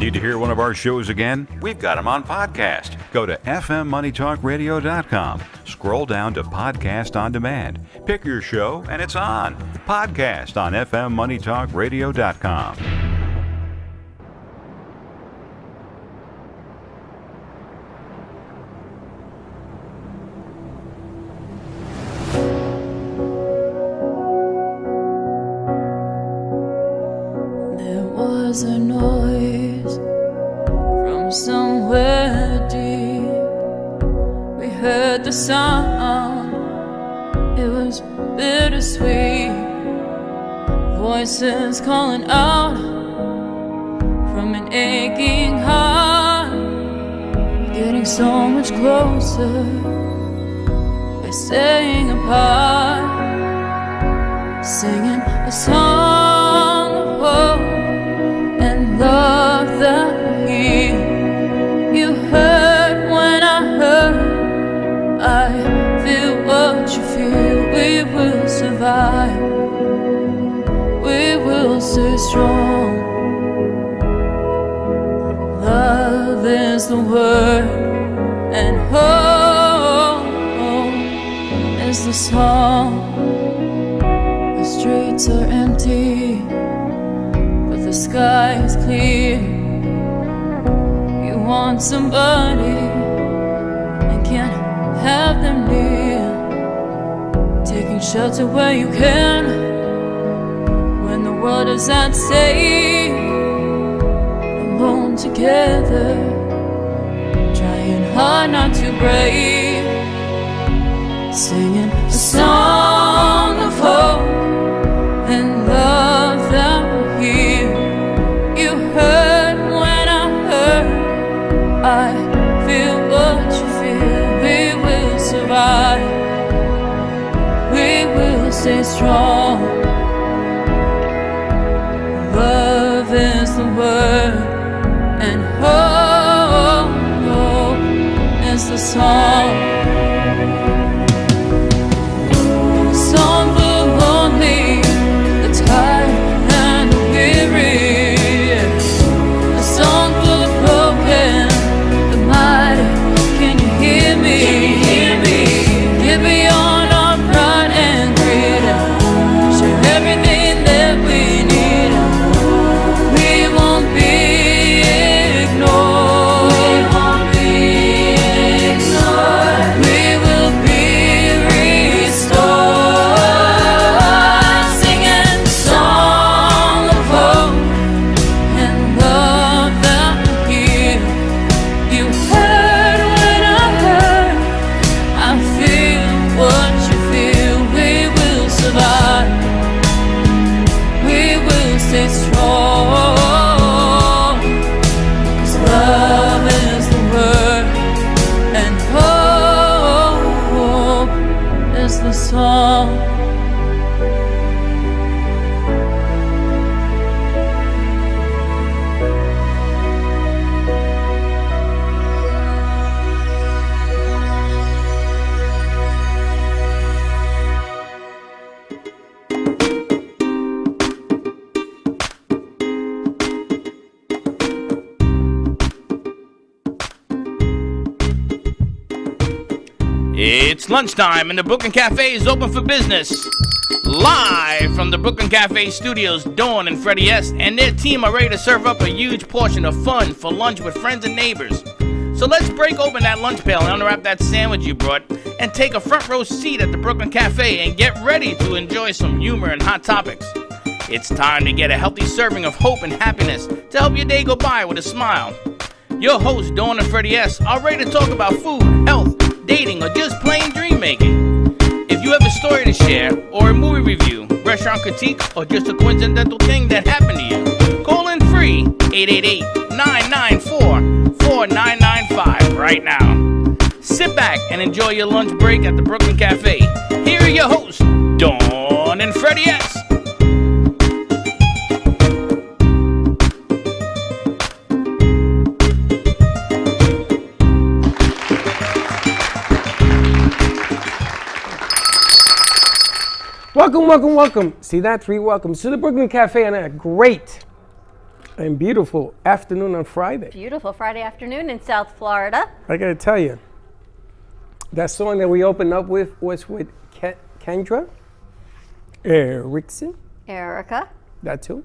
Need to hear one of our shows again? We've got them on podcast. Go to fmmoneytalkradio.com. Scroll down to Podcast on Demand. Pick your show and it's on. Podcast on fmmoneytalkradio.com. There was a noise from somewhere deep. We heard the sound, it was bittersweet. Voices calling out from an aching heart, getting so much closer by staying apart, singing a song of hope and love that you heard when I heard. I feel what you feel. We will survive. We will stay strong. Love is the word, and hope is the song. The streets are empty, but the sky is clear. You want somebody and can't have them near. Taking shelter where you can when the world is at stake. Alone together, trying hard not to break. Singing a song of hope and love that will heal. You heard when I heard. I feel what you feel. We will survive. We will stay strong. Love is the word, and hope is the song. A song for the lonely, the tired and the weary. A song for the broken, the mighty. Can you hear me? Get beyond our pride and greed. Share everything that we need. We won't be ignored. We will be restored. Singing a song of hope and love that will heal. You heard when I heard. I feel what you feel. We will survive. We will stay strong. 'Cause love is the word, and hope is the song. It's lunchtime and the Brooklyn Cafe is open for business. Live from the Brooklyn Cafe studios, Dawn and Freddie S. and their team are ready to serve up a huge portion of fun for lunch with friends and neighbors. So let's break open that lunch pail and unwrap that sandwich you brought and take a front row seat at the Brooklyn Cafe and get ready to enjoy some humor and hot topics. It's time to get a healthy serving of hope and happiness to help your day go by with a smile. Your hosts, Dawn and Freddie S., are ready to talk about food, health, dating, or just plain dream making. If you have a story to share, or a movie review, restaurant critique, or just a coincidental thing that happened to you, call in free 888-994-4995 right now. Sit back and enjoy your lunch break at the Brooklyn Cafe. Here are your hosts, Dawn and Freddie S. Welcome. See that? 3 welcomes to the Brooklyn Cafe on a great And beautiful afternoon on Friday. Beautiful Friday afternoon in South Florida. I gotta tell you, that song that we opened up with was with Kendra Erickson. Erica. That too.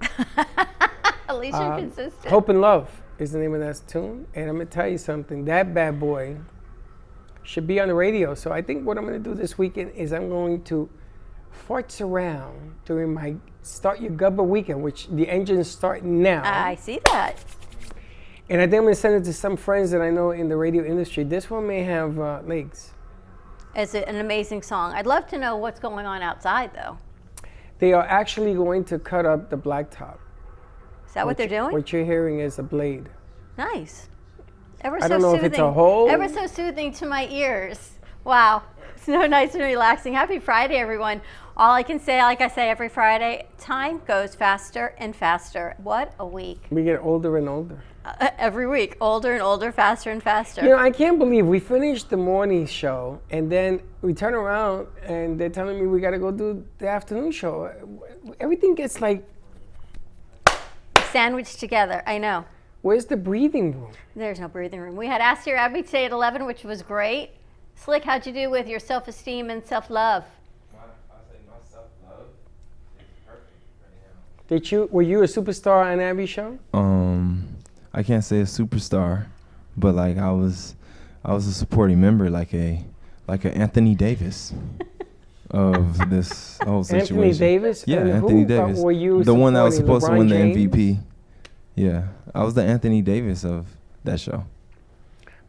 At least you're consistent. Hope and Love is the name of that tune. And I'm gonna tell you something. That bad boy should be on the radio. So I think what I'm gonna do this weekend is I'm going to farts around during my Start Your Gubba weekend, which the engines start now. I see that. And I think I'm going to send it to some friends that I know in the radio industry. This one may have legs. It's an amazing song. I'd love to know what's going on outside, though. They are actually going to cut up the blacktop. Is that what they're doing? What you're hearing is a blade. Nice. Ever I so don't know soothing. if it's a hole. Ever so soothing to my ears. Wow. So nice and relaxing. Happy Friday, everyone. All I can say, like I say every Friday, time goes faster and faster. What a week. We get older and older. Every week, older and older, faster and faster. You know, I can't believe we finished the morning show and then we turn around and they're telling me we got to go do the afternoon show. Everything gets like sandwiched together. I know. Where's the breathing room? There's no breathing room. We had Ask Your Abby today at 11, which was great. Slick, how'd you do with your self-esteem and self-love? Were you a superstar on Abby's show? I can't say a superstar, but like I was a supporting member, like a Anthony Davis of this whole situation. Anthony Davis? Yeah, And Anthony who, Davis. were you the one that was supporting supposed to LeBron win James? the MVP. Yeah, I was the Anthony Davis of that show.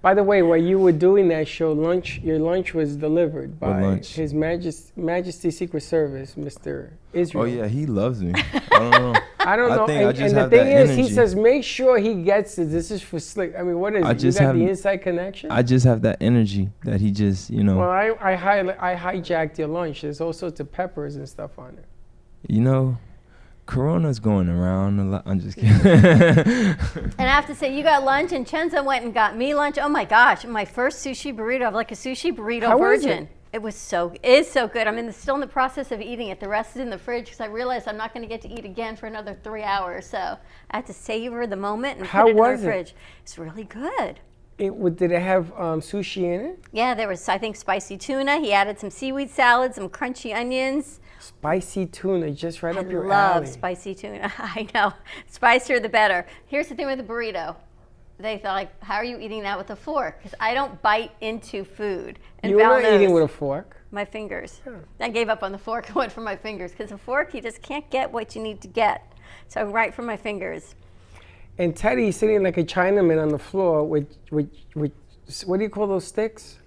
By the way, while you were doing that show, your lunch was delivered What by lunch? His Majesty Secret Service, Mr. Israel. Oh yeah, he loves me. I don't know. I don't know. think I And just the have thing that is, he energy. says, make sure he gets it. This is for Slick. I mean, what is I it? You just got have- the inside connection? I just have that energy that he just, Well, I hijacked your lunch. There's all sorts of peppers and stuff on it. Corona's going around a lot. I'm just kidding. And I have to say, you got lunch, and Chenza went and got me lunch. Oh my gosh, my first sushi burrito, like a sushi burrito How was virgin. It was so good. I'm still in the process of eating it. The rest is in the fridge because I realized I'm not going to get to eat again for another 3 hours. So I had to savor the moment and How put it in was the it? fridge. It's really good. Did it have sushi in it? Yeah, there was, I think, spicy tuna. He added some seaweed salad, some crunchy onions. Spicy tuna, just right I up your love alley. spicy tuna. I know. Spicier the better. Here's the thing with the burrito. They thought, like, how are you eating that with a fork? Because I don't bite into food. And You were Val not knows. eating with a fork. My fingers. I gave up on the fork and went for my fingers. Because a fork, you just can't get what you need to get. So right from my fingers. And Teddy's sitting like a Chinaman on the floor with what do you call those sticks?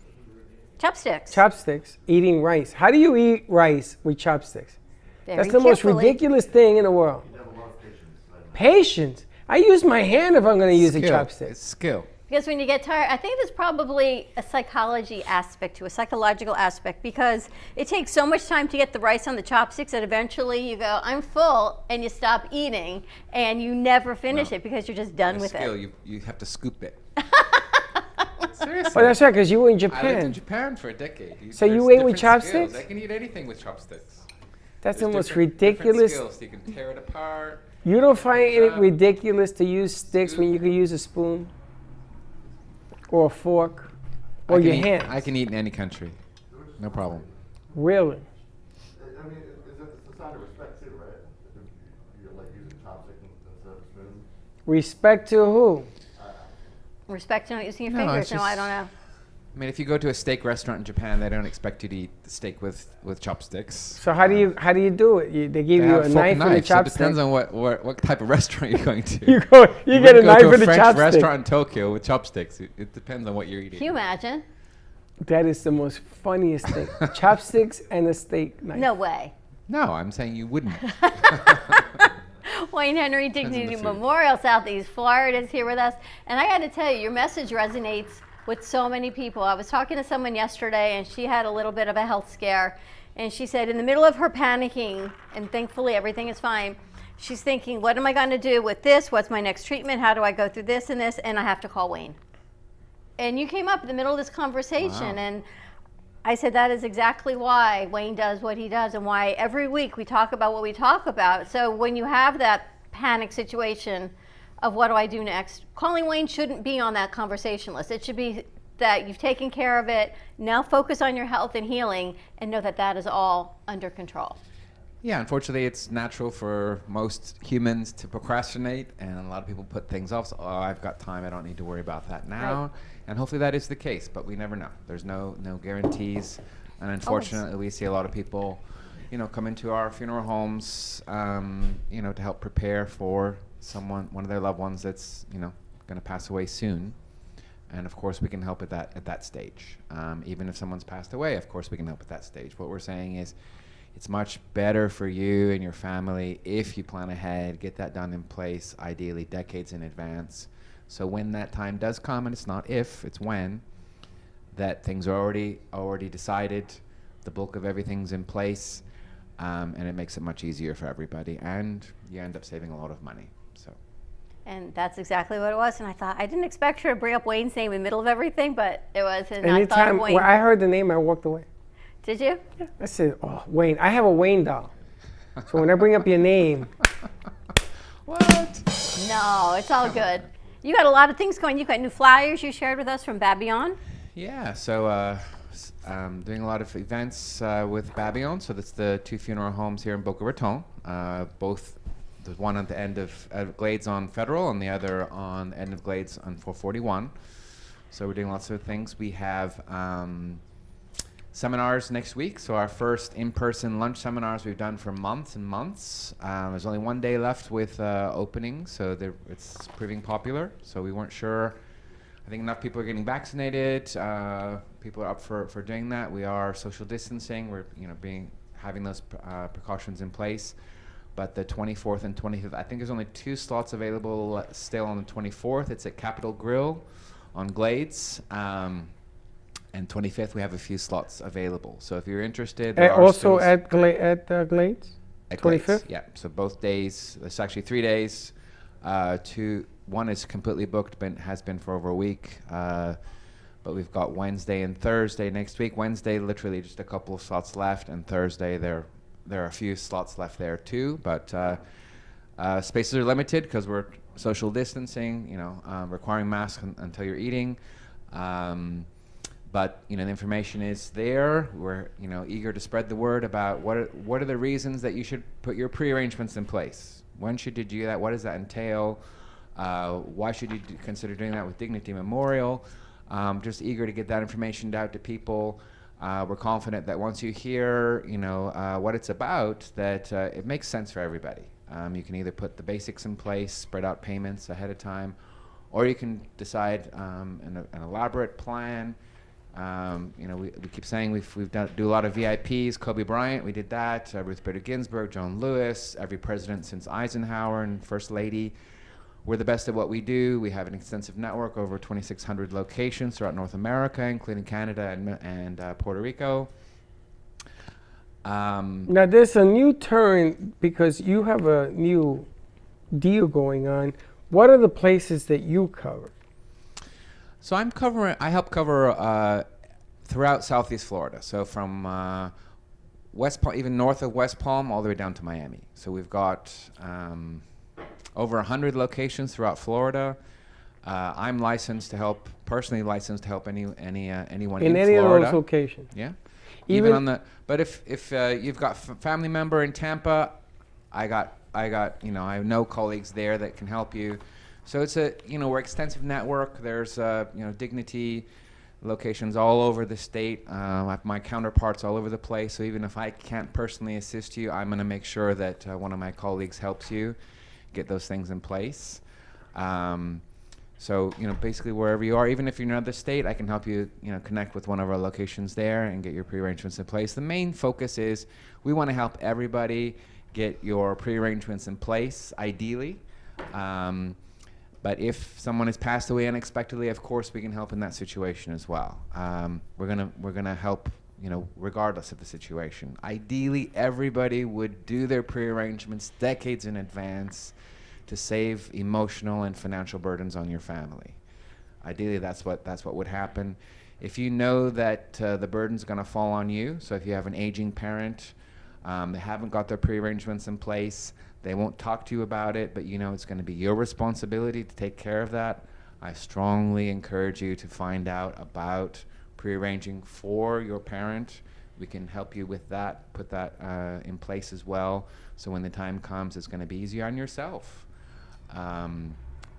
Chopsticks. Chopsticks, eating rice. How do you eat rice with chopsticks? Very That's the most carefully. ridiculous thing in the world. Patience. I use my hand if I'm going to use a chopstick. It's skill. Because when you get tired, I think there's probably a psychological aspect, because it takes so much time to get the rice on the chopsticks that eventually you go, I'm full, and you stop eating, and you never finish it because you're just done with skill. it. You have to scoop it. Seriously. Oh, that's right, because you were in I lived in Japan. Japan for a decade. So you There's ate with different skills. chopsticks? I can eat anything with chopsticks. That's the There's most different ridiculous. skills. You can tear it apart. You don't find it Yeah. ridiculous to use sticks when you can use a spoon or a fork or I can your eat- hands? I can eat in any country. No problem. Really? I mean, it's a sign of respect too, right? If you're like using chopstick instead of a spoon. Respect to who? Respect to not using your No, fingers. it's No, I just- don't know. I mean, if you go to a steak restaurant in Japan, they don't expect you to eat the steak with chopsticks. So how do you do it? They give They you have a fork knife and and a knife, so it chopstick. depends on what type of restaurant you're going to. you You get a wouldn't knife go and to a French chopstick. restaurant in Tokyo with chopsticks. It depends on what you're eating. Can you imagine? That is the most funniest thing. Chopsticks and a steak knife. No way. No, I'm saying you wouldn't. Wayne Henry on Dignity the food. Memorial, Southeast Florida is here with us. And I got to tell you, your message resonates with so many people. I was talking to someone yesterday, and she had a little bit of a health scare. And she said in the middle of her panicking, and thankfully everything is fine, she's thinking, what am I going to do with this? What's my next treatment? How do I go through this and this? And I have to call Wayne. And you came up in the middle of this conversation, Wow. and I said that is exactly why Wayne does what he does, and why every week we talk about what we talk about. So when you have that panic situation of what do I do next, calling Wayne shouldn't be on that conversation list. It should be that you've taken care of it. Now focus on your health and healing and know that that is all under control. Yeah, unfortunately, it's natural for most humans to procrastinate, and a lot of people put things off. So, oh, I've got time. I don't need to worry about that now. Right. And hopefully that is the case, but we never know. There's no guarantees. And unfortunately, we see a lot of people, come into our funeral homes, to help prepare for one of their loved ones that's, going to pass away soon. And of course, we can help at that stage. Even if someone's passed away, of course, we can help at that stage. What we're saying is, it's much better for you and your family if you plan ahead, get that done in place, ideally decades in advance. So when that time does come, and it's not if, it's when, that things are already decided, the bulk of everything's in place, and it makes it much easier for everybody, and you end up saving a lot of money. So. And that's exactly what it was. And I thought, I didn't expect her to bring up Wayne's name in the middle of everything, but it was. And I thought Anytime of Wayne. when I heard the name, I walked away. Did you? Yeah. I said, oh, Wayne. I have a Wayne doll. So when I bring up your name. What? No, it's all good. You got a lot of things going. You got new flyers you shared with us from Babylon. Yeah, so doing a lot of events with Babylon. So that's the 2 funeral homes here in Boca Raton. Both, there's one at the end of Glades on Federal and the other on the end of Glades on 441. So we're doing lots of things. We have seminars next week. So our first in-person lunch seminars we've done for months and months. There's only 1 day left with opening, so it's proving popular. So we weren't sure. I think enough people are getting vaccinated. People are up for doing that. We are social distancing. We're having those precautions in place. But the 24th and 25th, I think there's only 2 slots available still on the 24th. It's at Capitol Grill on Glades. And 25th, we have a few slots available. So if you're interested, there are Also still at Glades? at 25th? Glades, yeah. So both days. It's actually 3 days. One is completely booked, but has been for over a week. But we've got Wednesday and Thursday next week. Wednesday, literally just a couple of slots left, and Thursday there are a few slots left there too. But spaces are limited because we're social distancing. Requiring masks until you're eating. But the information is there. We're eager to spread the word about what are the reasons that you should put your pre-arrangements in place. When should you do that? What does that entail? Why should you consider doing that with Dignity Memorial? Just eager to get that information out to people. We're confident that once you hear what it's about, that it makes sense for everybody. You can either put the basics in place, spread out payments ahead of time, or you can decide an elaborate plan. We keep saying we've do a lot of VIPs. Kobe Bryant, we did that. Ruth Bader Ginsburg, John Lewis, every president since Eisenhower and First Lady. We're the best at what we do. We have an extensive network, over 2,600 locations throughout North America, including Canada and Puerto Rico. Now there's a new turn because you have a new deal going on. What are the places that you cover? So I help cover throughout Southeast Florida. So from West Palm, even north of West Palm, all the way down to Miami. So we've got over 100 locations throughout Florida. I'm personally licensed to help anyone in any Florida. of those locations. Yeah. Even on but if you've got family member in Tampa, I know colleagues there that can help you. So it's we're extensive network. There's Dignity locations all over the state. I have my counterparts all over the place. So even if I can't personally assist you, I'm going to make sure that one of my colleagues helps you get those things in place. So basically wherever you are, even if you're in another state, I can help you connect with one of our locations there and get your pre-arrangements in place. The main focus is we want to help everybody get your pre-arrangements in place, ideally. But if someone has passed away unexpectedly, of course we can help in that situation as well. We're gonna help, regardless of the situation. Ideally, everybody would do their pre-arrangements decades in advance to save emotional and financial burdens on your family. Ideally, that's what would happen. If you know that the burden's gonna fall on you, so if you have an aging parent, They haven't got their pre-arrangements in place. They won't talk to you about it, but you know it's going to be your responsibility to take care of that. I strongly encourage you to find out about pre-arranging for your parent. We can help you with that, put that in place as well. So when the time comes, it's going to be easier on yourself,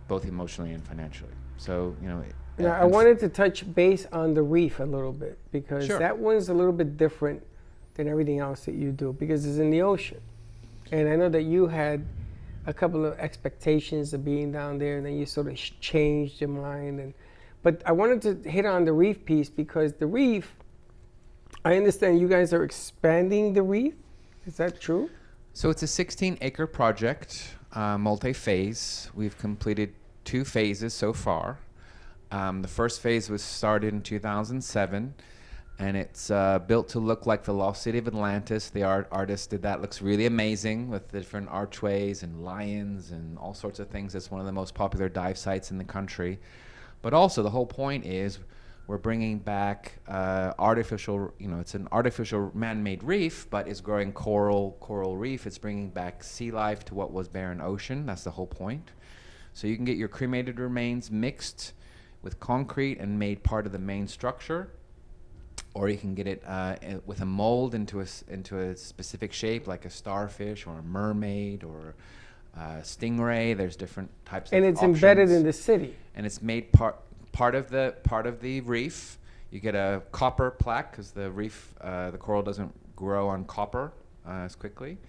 both emotionally and financially. So, you know. Now, I wanted to touch base on the reef a little bit, because Sure. that one's a little bit different than everything else that you do, because it's in the ocean. And I know that you had a couple of expectations of being down there, and then you sort of changed your mind. But I wanted to hit on the reef piece, because the reef, I understand you guys are expanding the reef. Is that true? So it's a 16-acre project, multi-phase. We've completed 2 phases so far. The first phase was started in 2007, and it's built to look like the lost city of Atlantis. The artist did that. Looks really amazing with the different archways and lions and all sorts of things. It's one of the most popular dive sites in the country. But also the whole point is we're bringing back artificial, you know, it's an artificial man-made reef, but it's growing coral reef. It's bringing back sea life to what was barren ocean. That's the whole point. So you can get your cremated remains mixed with concrete and made part of the main structure, or you can get it with a mold into a specific shape, like a starfish or a mermaid or a stingray. There's different types And of it's embedded options. in the city. And it's made part of the reef. You get a copper plaque because the reef, the coral doesn't grow on copper as quickly.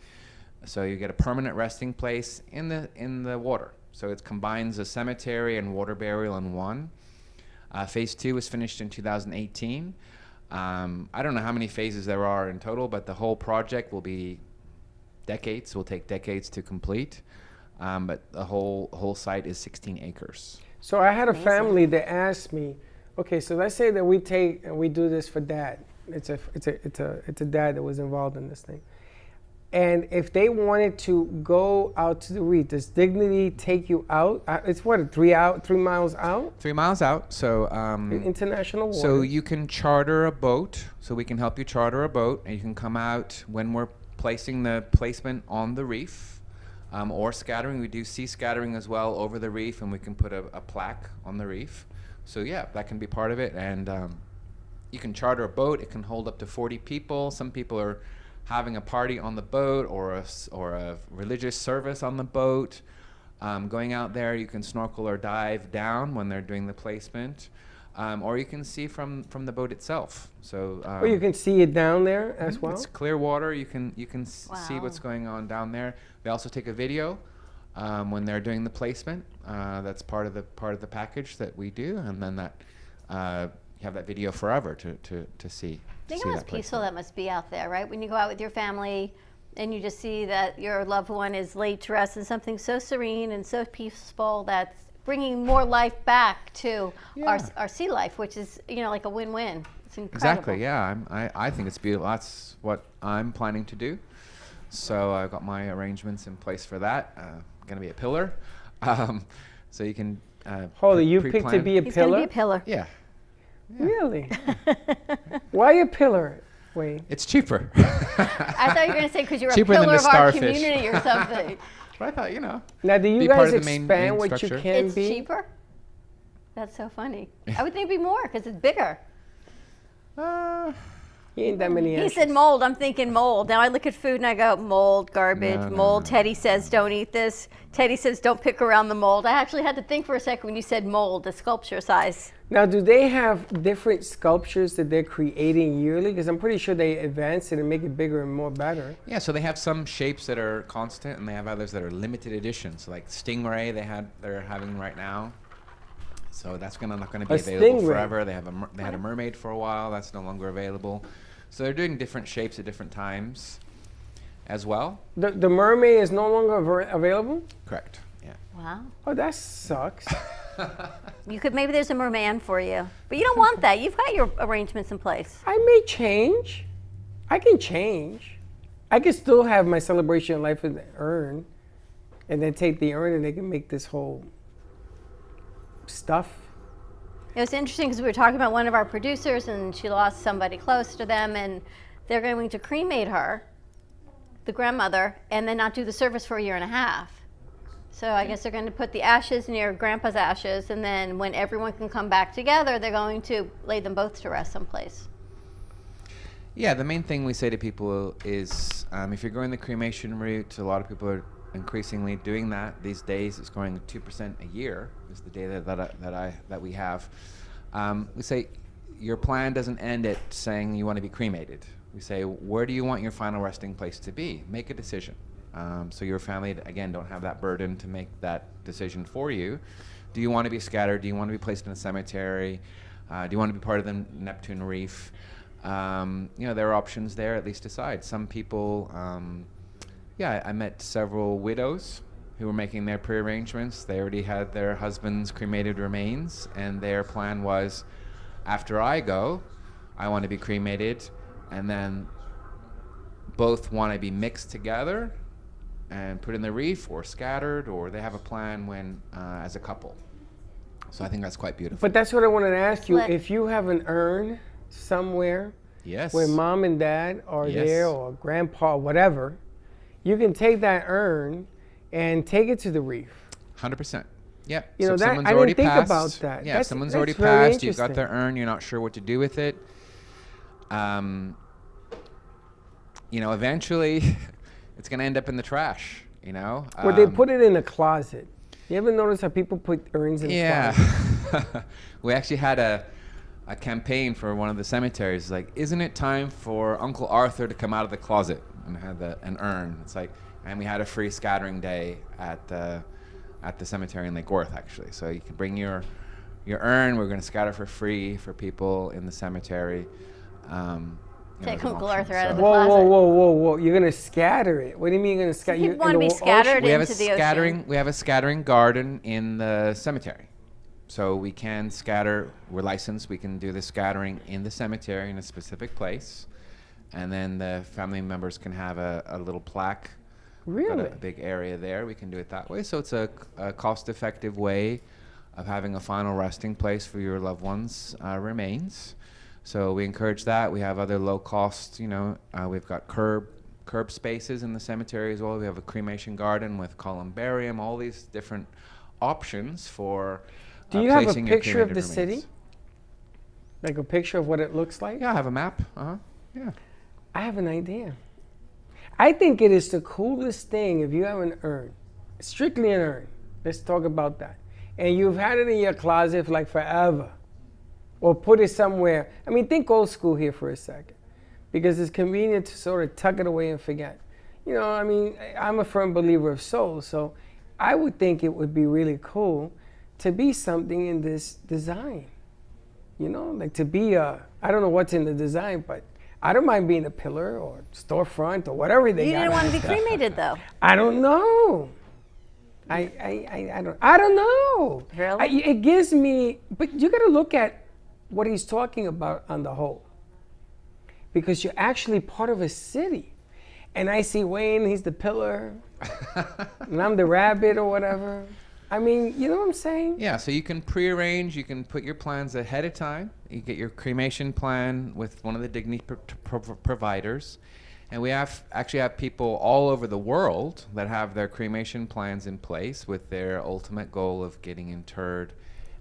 So you get a permanent resting place in the water. So it combines a cemetery and water burial in one. Phase 2 was finished in 2018. I don't know how many phases there are in total, but the whole project will be decades. Will take decades to complete. But the whole site is 16 acres. So I had a family that asked me, okay, so let's say that we take and we do this for Dad. It's a dad that was involved in this thing. And if they wanted to go out to the reef, does Dignity take you out? It's what, 3 miles out? 3 miles out. So In international waters. So you can charter a boat. So we can help you charter a boat, and you can come out when we're placing the placement on the reef, or scattering. We do sea scattering as well over the reef, and we can put a plaque on the reef. So yeah, that can be part of it. And you can charter a boat. It can hold up to 40 people. Some people are having a party on the boat, or a religious service on the boat. Going out there, you can snorkel or dive down when they're doing the placement, or you can see from the boat itself. So or you can see it down there as well? It's clear water. You can see what's going on down there. They also take a video when they're doing the placement. That's part of the package that we do, and then that you have that video forever to see. Think how peaceful that must be out there, right? When you go out with your family and you just see that your loved one is laid to rest in something so serene and so peaceful that's bringing more life back to our sea life, which is, you know, like a win-win. It's incredible. Exactly, yeah. I think it's beautiful. That's what I'm planning to do. So I've got my arrangements in place for that. Going to be a pillar. So you can Holy, you picked to be a He's pillar? going to be a pillar. Yeah. Really? Why a pillar, Wayne? It's cheaper. I thought you were going to say because you're a Cheaper than pillar the of our starfish. community or something. But I thought, you know. Now, do you Be part guys of the main expand what structure. you can It's be? cheaper? That's so funny. I would think it'd be more because it's bigger. You ain't that many He extras. said mold. I'm thinking mold. Now I look at food and I go, mold, garbage, No, no, mold. no. Teddy says, don't eat this. Teddy says, don't pick around the mold. I actually had to think for a second when you said mold, the sculpture size. Now, do they have different sculptures that they're creating yearly? Because I'm pretty sure they advance it and make it bigger and more better. Yeah, so they have some shapes that are constant, and they have others that are limited editions, like Stingray they're having right now. So that's not going to be A available stingray. forever. They had a mermaid for a while. That's no longer available. So they're doing different shapes at different times, as well. The mermaid is no longer available? Correct. Yeah. Wow. Oh, that sucks. You could, maybe there's a merman for you. But you don't want that. You've got your arrangements in place. I may change. I can change. I can still have my celebration of life with the urn, and then take the urn and they can make this whole stuff. It was interesting because we were talking about one of our producers and she lost somebody close to them and they're going to cremate her. the grandmother and then not do the service for a year and a half. So I guess they're going to put the ashes near Grandpa's ashes, and then when everyone can come back together, they're going to lay them both to rest someplace. Yeah, the main thing we say to people is if you're going the cremation route, a lot of people are increasingly doing that these days. It's going 2% a year is the data that we have. We say your plan doesn't end at saying you want to be cremated. We say, where do you want your final resting place to be? Make a decision. So your family, again, don't have that burden to make that decision for you. Do you want to be scattered? Do you want to be placed in a cemetery? Do you want to be part of the Neptune Reef? There are options there, at least decide. Some people, I met several widows who were making their pre-arrangements. They already had their husband's cremated remains, and their plan was, after I go, I want to be cremated, and then both want to be mixed together and put in the reef or scattered, or they have a plan when as a couple. So I think that's quite beautiful. But that's what I wanted to ask you. If you have an urn somewhere Yes. where mom and dad are Yes. there, or grandpa, whatever, you can take that urn and take it to the reef. 100%. Yeah. You know, if that- someone's I didn't already think passed, about that. Yeah, That's- someone's that's already very passed, you've got interesting. their urn, you're not sure what to do with it. Eventually it's going to end up in the trash, Or they put it in a closet. You ever notice how people put urns in Yeah. closets? We actually had a campaign for one of the cemeteries, like, isn't it time for Uncle Arthur to come out of the closet? And had an urn. It's like, and we had a free scattering day at the cemetery in Lake Worth, actually. So you can bring your urn. We're going to scatter for free for people in the cemetery. Take as an Uncle option. Arthur out of So- the Whoa, closet. whoa, whoa, whoa, whoa! You're gonna scatter it. What do you mean you're gonna scatter? People want to be scattered We have a into the ocean. scattering. We have a scattering garden in the cemetery, so we can scatter. We're licensed. We can do the scattering in the cemetery in a specific place, and then the family members can have a little plaque. We've got Really? a big area there. We can do it that way. So it's a cost-effective way of having a final resting place for your loved one's remains. So we encourage that. We have other low cost, we've got curb spaces in the cemetery as well. We have a cremation garden with columbarium, all these different options for Do you have a placing your picture of the cremated city? remains. Like a picture of what it looks like? Yeah, I have a map. Yeah. I have an idea. I think it is the coolest thing if you have an urn, strictly an urn. Let's talk about that. And you've had it in your closet for like forever, or put it somewhere. I mean, think old school here for a second, because it's convenient to sort of tuck it away and forget. I'm a firm believer of souls, so I would think it would be really cool to be something in this design. Like to be I don't know what's in the design, but I don't mind being a pillar or storefront or whatever they You got. didn't want to be cremated, though. I don't know. I don't know. Really? It gives me, but you got to look at what he's talking about on the whole, because you're actually part of a city, and I see Wayne, he's the pillar, and I'm the rabbit or whatever. I mean, you know what I'm saying? Yeah, so you can prearrange, you can put your plans ahead of time. You get your cremation plan with one of the dignity providers. And we actually have people all over the world that have their cremation plans in place with their ultimate goal of getting interred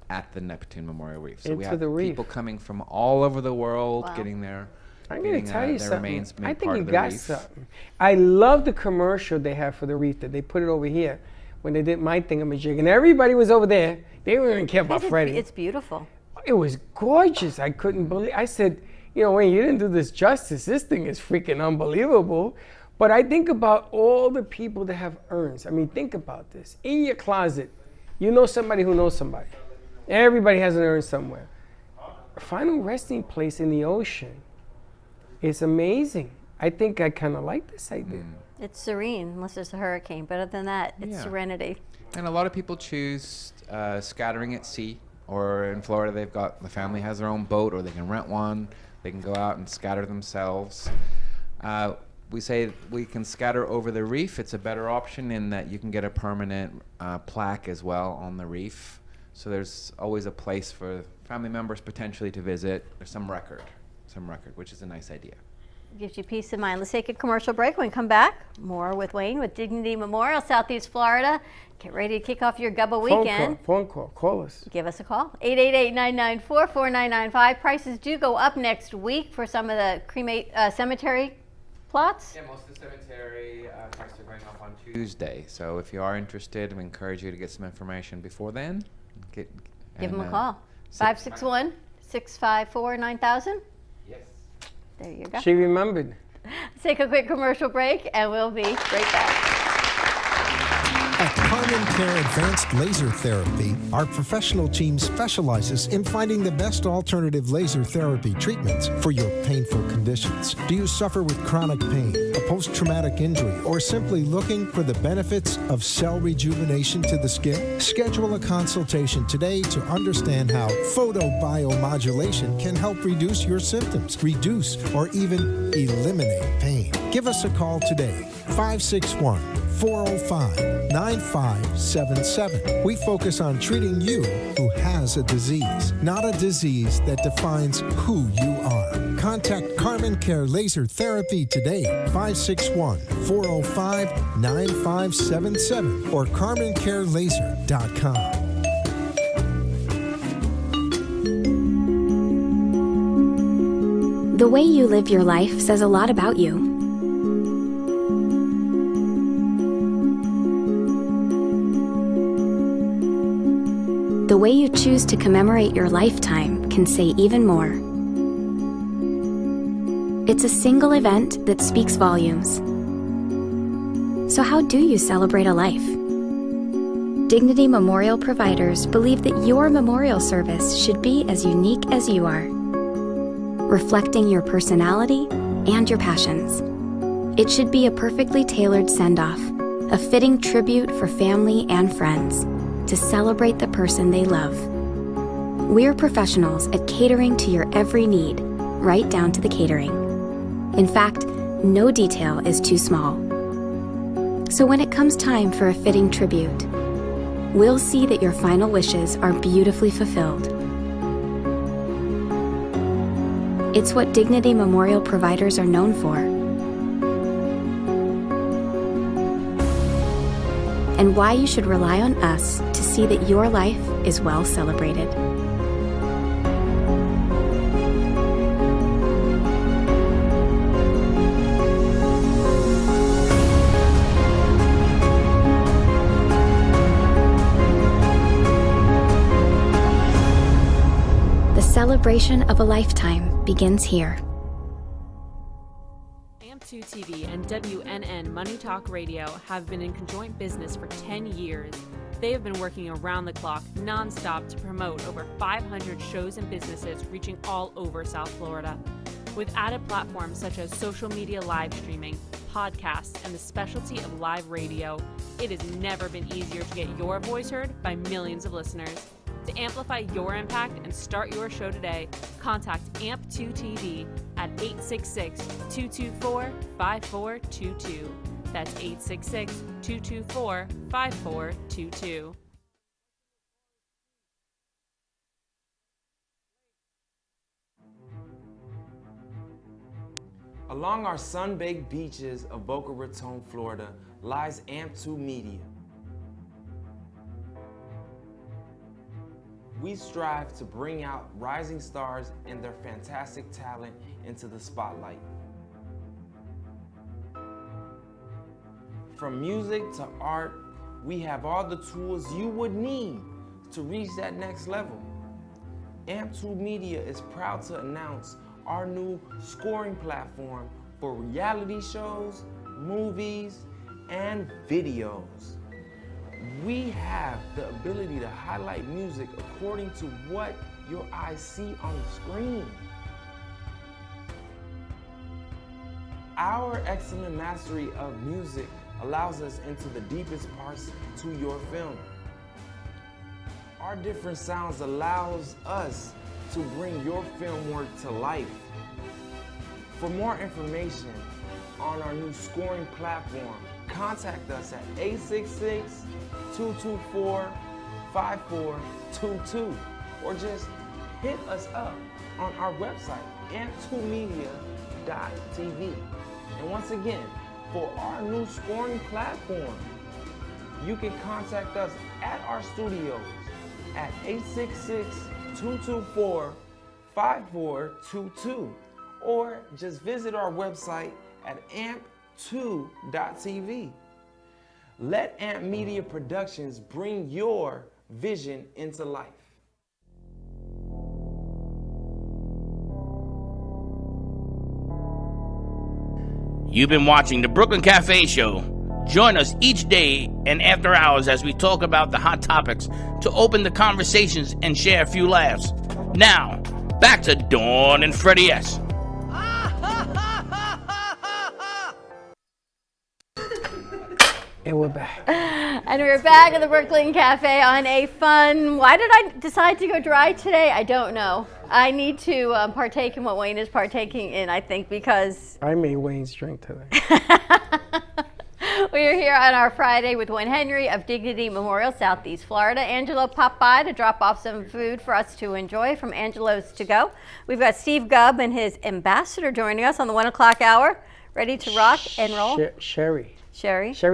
at the Neptune Memorial Reef. So we Into have the reef. people coming from all over the world Wow. getting their I'm going to tell you their something. remains made I think part you of the got reef. something. I love the commercial they have for the reef that they put it over here when they did my thingamajig, and everybody was over there. They didn't even care about Freddie. It's beautiful. It was gorgeous. I couldn't believe. I said, Wayne, you didn't do this justice. This thing is freaking unbelievable. But I think about all the people that have urns. I mean, think about this. In your closet, you know somebody who knows somebody. Everybody has an urn somewhere. A final resting place in the ocean is amazing. I think I kind of like this idea. It's serene, unless there's a hurricane. But other than that, it's Yeah. serenity. And a lot of people choose scattering at sea, or in Florida, the family has their own boat, or they can rent one. They can go out and scatter themselves. We say we can scatter over the reef. It's a better option in that you can get a permanent plaque as well on the reef. So there's always a place for family members potentially to visit. There's some record, which is a nice idea. gives you peace of mind. Let's take a commercial break. When we come back, more with Wayne with Dignity Memorial, Southeast Florida. Get ready to kick off your Gubba weekend. Phone call. Call us. Give us a call. 888-994-4995. Prices do go up next week for some of the cemetery plots. Yeah, most of the cemetery prices are going up on Tuesday. So if you are interested, we encourage you to get some information before then. Give them a call. 561-654-9000. Yes. There you go. She remembered. Let's take a quick commercial break, and we'll be right back. At Carmen Care Advanced Laser Therapy, our professional team specializes in finding the best alternative laser therapy treatments for your painful conditions. Do you suffer with chronic pain, a post-traumatic injury, or simply looking for the benefits of cell rejuvenation to the skin? Schedule a consultation today to understand how photobiomodulation can help reduce your symptoms, reduce or even eliminate pain. Give us a call today, 561-405-9577. We focus on treating you who has a disease, not a disease that defines who you are. Contact Carmen Care Laser Therapy today, 561-405-9577 or carmencarelaser.com. The way you live your life says a lot about you. The way you choose to commemorate your lifetime can say even more. It's a single event that speaks volumes. So how do you celebrate a life? Dignity Memorial providers believe that your memorial service should be as unique as you are, reflecting your personality and your passions. It should be a perfectly tailored send-off, a fitting tribute for family and friends to celebrate the person they love. We're professionals at catering to your every need, right down to the catering. In fact, no detail is too small. So when it comes time for a fitting tribute, we'll see that your final wishes are beautifully fulfilled. It's what Dignity Memorial providers are known for. And why you should rely on us to see that your life is well celebrated. The celebration of a lifetime begins here. AMP2 TV and WNN Money Talk Radio have been in conjoint business for 10 years. They have been working around the clock, non-stop, to promote over 500 shows and businesses reaching all over South Florida. With added platforms such as social media live streaming, podcasts, and the specialty of live radio, it has never been easier to get your voice heard by millions of listeners. To amplify your impact and start your show today, contact AMP2 TV at 866-224-5422. That's 866-224-5422. Along our sun-baked beaches of Boca Raton, Florida, lies AMP2 Media. We strive to bring out rising stars and their fantastic talent into the spotlight. From music to art, we have all the tools you would need to reach that next level. AMP2 Media is proud to announce our new scoring platform for reality shows, movies, and videos. We have the ability to highlight music according to what your eyes see on the screen. Our excellent mastery of music allows us into the deepest parts to your film. Our different sounds allows us to bring your film work to life. For more information on our new scoring platform, contact us at 866-224-5422 or just hit us up on our website, amp2media.com. And once again, for our new scoring platform, you can contact us at our studios at 866-224-5422, or just visit our website at amp2.tv. Let Amp Media Productions bring your vision into life. You've been watching the Brooklyn Cafe Show. Join us each day and after hours as we talk about the hot topics to open the conversations and share a few laughs. Now, back to Dawn and Freddie S. And we're back. And we're back at the Brooklyn Cafe on a fun, why did I decide to go dry today? I don't know. I need to partake in what Wayne is partaking in, I think, because I made Wayne's drink today. we are here on our Friday with Wayne Henry of Dignity Memorial, Southeast Florida. Angelo popped by to drop off some food for us to enjoy from Angelo's To Go. We've got Steve Gubb and his ambassador joining us on the 1 o'clock hour, ready to rock and roll. Sherry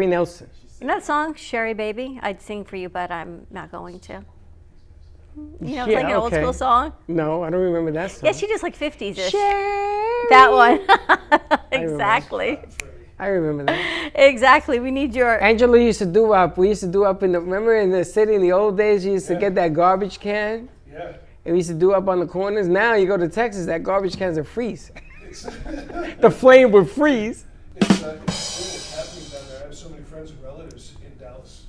Nelson. You know that song, Sherry Baby? I'd sing for you, but I'm not going to. You know, it's like an old school song. No, I don't remember that song. Yeah, she just like 50s-ish. Sherry. That one. Exactly. I remember that. Exactly. We need your... Angelo used to do up. We used to do up remember in the city in the old days, you used to get that garbage can? Yeah. And we used to do up on the corners. Now you go to Texas, that garbage cans are freeze. The flame would freeze. It's happening down there. I have so many friends and relatives in Dallas.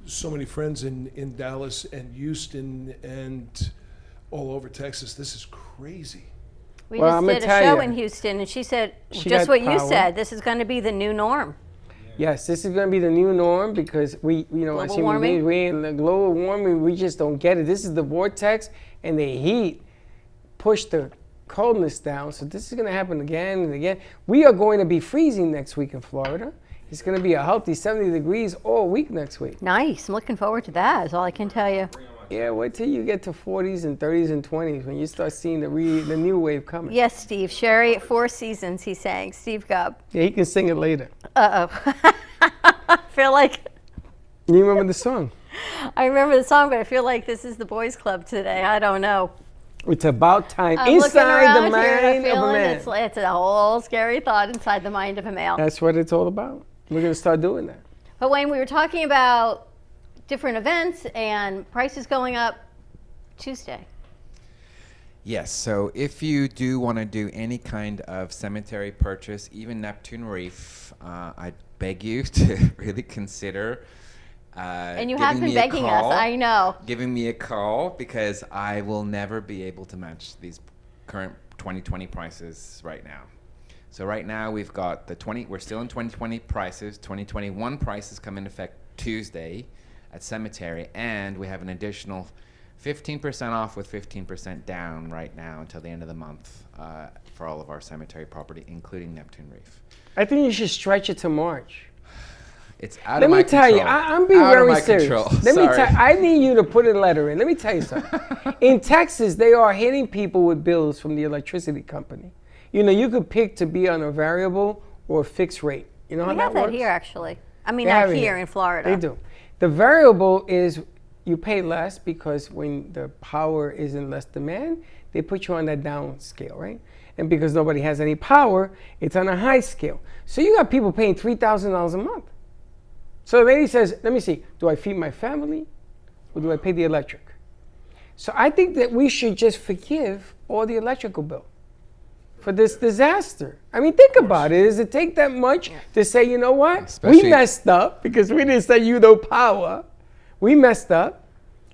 So many friends in Dallas and Houston and all over Texas. This is crazy. We just did a show in Houston, and she said just what you said. This is going to be the new norm. Yes, this is going to be the new norm because we, you know, as human beings, we in the global warming, we just don't get it. This is the vortex, and the heat pushed the coldness down. So this is going to happen again and again. We are going to be freezing next week in Florida. It's going to be a healthy 70 degrees all week next week. Nice. I'm looking forward to that, is all I can tell you. Yeah, wait till you get to 40s and 30s and 20s when you start seeing the new wave coming. Yes, Steve. Sherry, 4 seasons, he's saying. Steve Gubb. Yeah, he can sing it later. Uh-oh. I feel like... You remember the song? I remember the song, but I feel like this is the boys' club today. I don't know. It's about time. I'm Inside the mind of a man. It's a whole scary thought inside the mind of a male. That's what it's all about. We're going to start doing that. But Wayne, we were talking about different events and prices going up Tuesday. Yes, so if you do want to do any kind of cemetery purchase, even Neptune Reef, I beg you to really consider and you have been begging us, I know. Giving me a call because I will never be able to match these current 2020 prices right now. So right now we've got we're still in 2020 prices. 2021 prices come into effect Tuesday at cemetery, and we have an additional 15% off with 15% down right now until the end of the month for all of our cemetery property, including Neptune Reef. I think you should stretch it to March. It's out of my control. Let me tell you, I'm being very serious. Let me tell you, I need you to put a letter in. Let me tell you something. In Texas, they are hitting people with bills from the electricity company. You know, you could pick to be on a variable or a fixed rate. You know how that works? We have that here, actually. I mean, not here in Florida. They do. The variable is you pay less because when the power is in less demand, they put you on that down scale, right? And because nobody has any power, it's on a high scale. So you got people paying $3,000 a month. So the lady says, let me see, do I feed my family or do I pay the electric? So I think that we should just forgive all the electrical bill for this disaster. I mean, think about it. Does it take that much to say, you know what? We messed up because we didn't say you no power. We messed up.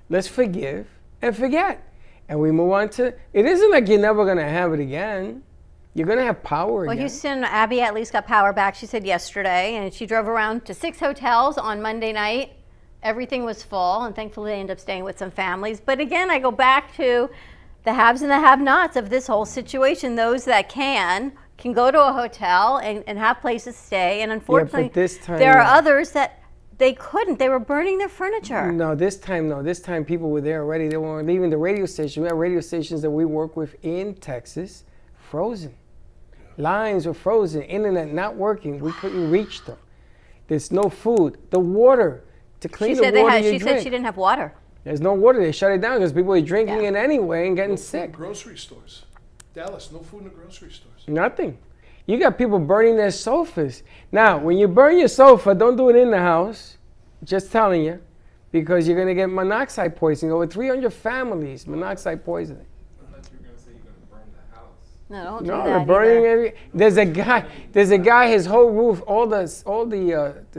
Let's forgive and forget. And we move on to, it isn't like you're never going to have it again. You're going to have power again. Well, Houston, Abby at least got power back, she said yesterday, and she drove around to 6 hotels on Monday night. Everything was full, and thankfully they ended up staying with some families. But again, I go back to the haves and the have-nots of this whole situation. Those that can go to a hotel and have places to stay, and unfortunately, this time, there are others that they couldn't. They were burning their furniture. No, this time people were there already. They weren't leaving the radio station. We have radio stations that we work with in Texas, frozen. Lines were frozen, internet not working. We couldn't reach them. There's no food. The water to clean She the said water you she drink. said she didn't have water. There's no water. They shut it down because people were drinking it anyway and getting No food in sick. grocery stores. Dallas, no food in the grocery stores. Nothing. You got people burning their sofas. Now, when you burn your sofa, don't do it in the house. Just telling you, because you're gonna get monoxide poisoning. Over 300 families, monoxide poisoning. No, don't No, do they're that burning either. every. There's a guy. His whole roof, all the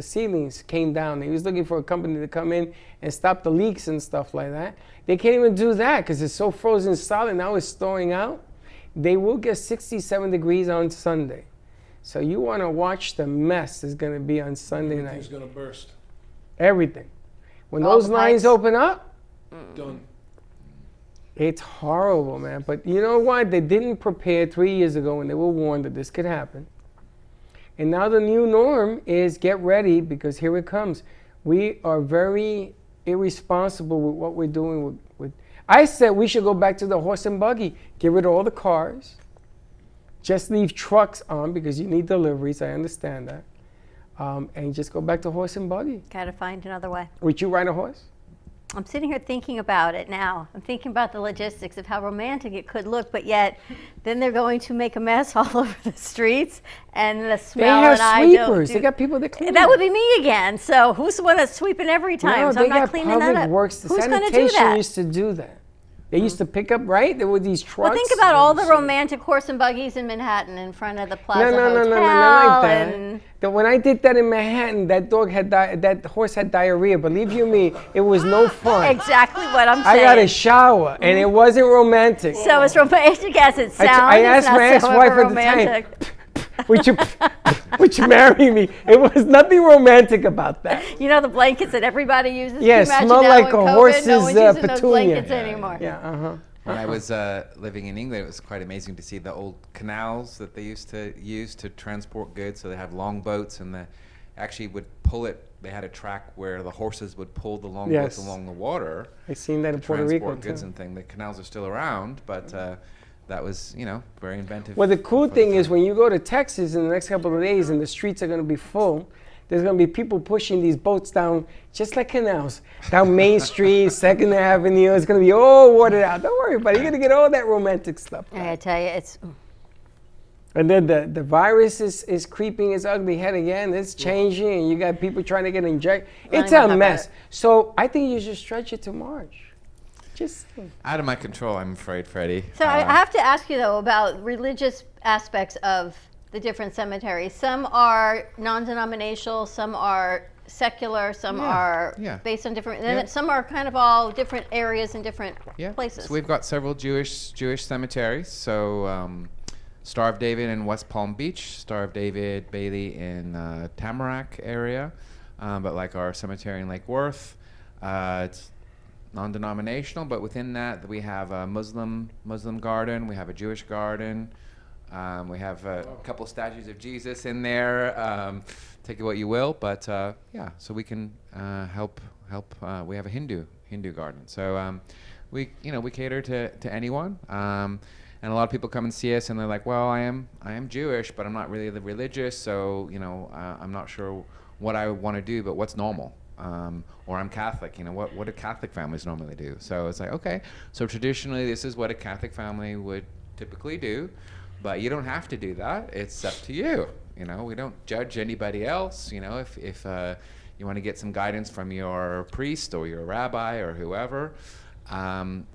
ceilings came down. He was looking for a company to come in and stop the leaks and stuff like that. They can't even do that because it's so frozen solid. Now it's thawing out. They will get 67 degrees on Sunday, so you want to watch the mess that's going to be on Sunday Everything's night. gonna burst. Everything. When All those the lines pipes. open up, Done. it's horrible, man. But you know what? They didn't prepare 3 years ago when they were warned that this could happen. And now the new norm is get ready because here it comes. We are very irresponsible with what we're doing with I said we should go back to the horse and buggy. Get rid of all the cars. Just leave trucks on because you need deliveries. I understand that. And just go back to horse and buggy. Gotta find another way. Would you ride a horse? I'm sitting here thinking about it now. I'm thinking about the logistics of how romantic it could look, but yet then they're going to make a mess all over the streets and the They smell. have and I don't sweepers. do- They got people that clean. That would be me again. So who's the one that's sweeping every time? No, so they I'm not got cleaning public that up. works. The Who's going to do sanitation that? used to do that. They used to pick up, right? There were these trucks. Well, think about all the romantic horse and buggies in Manhattan in front of the Plaza No, Hotel. not like that. And When I did that in Manhattan, that that horse had diarrhea. Believe you me, it was no fun. exactly what I'm I saying. got a shower, and it wasn't romantic. So it's romantic as it sounds. I asked it's not my so ex-wife at the romantic. time, would you marry me? It was nothing romantic about that. You know the blankets that everybody uses? Yeah, Can you imagine smell now like in a COVID? horse's no one's using those petunia. blankets anymore. Yeah, When I was living in England, it was quite amazing to see the old canals that they used to use to transport goods. So they had long boats, and they actually would pull it. They had a track where the horses would pull the long boats Yes. along the water. I seen that in to Puerto Rico transport goods too. and things. The canals are still around, but that was, very inventive. Well, the cool for thing time. is when you go to Texas in the next couple of days and the streets are going to be full, there's going to be people pushing these boats down, just like canals, down Main Street, 2nd Avenue. It's going to be all watered out. Don't worry about it. You're going to get all that romantic stuff. I gotta tell you, it's And then the virus is creeping its ugly head again. It's changing, and you got people trying to get injected. Don't It's even a talk mess. about it. So I think you should stretch it to March. Just saying. Out of my control, I'm afraid, Freddie. so I have to ask you though about religious aspects of the different cemeteries. Some are non-denominational, some are secular, some are yeah. based on different. Yeah. And some are kind of all different areas and different Yeah. places. So we've got several Jewish cemeteries. So Star of David in West Palm Beach, Star of David Bailey in Tamarack area, but like our cemetery in Lake Worth, it's non-denominational. But within that, we have a Muslim garden, we have a Jewish garden, we have a couple statues of Jesus in there. Take it what you will, but yeah. So we can help. We have a Hindu garden. So we cater to anyone. And a lot of people come and see us, and they're like, "Well, I am Jewish, but I'm not really religious, so I'm not sure what I want to do, but what's normal?" Or I'm Catholic. What do Catholic families normally do? So it's like, okay, so traditionally this is what a Catholic family would typically do, but you don't have to do that. It's up to you. We don't judge anybody else. If you want to get some guidance from your priest or your rabbi or whoever,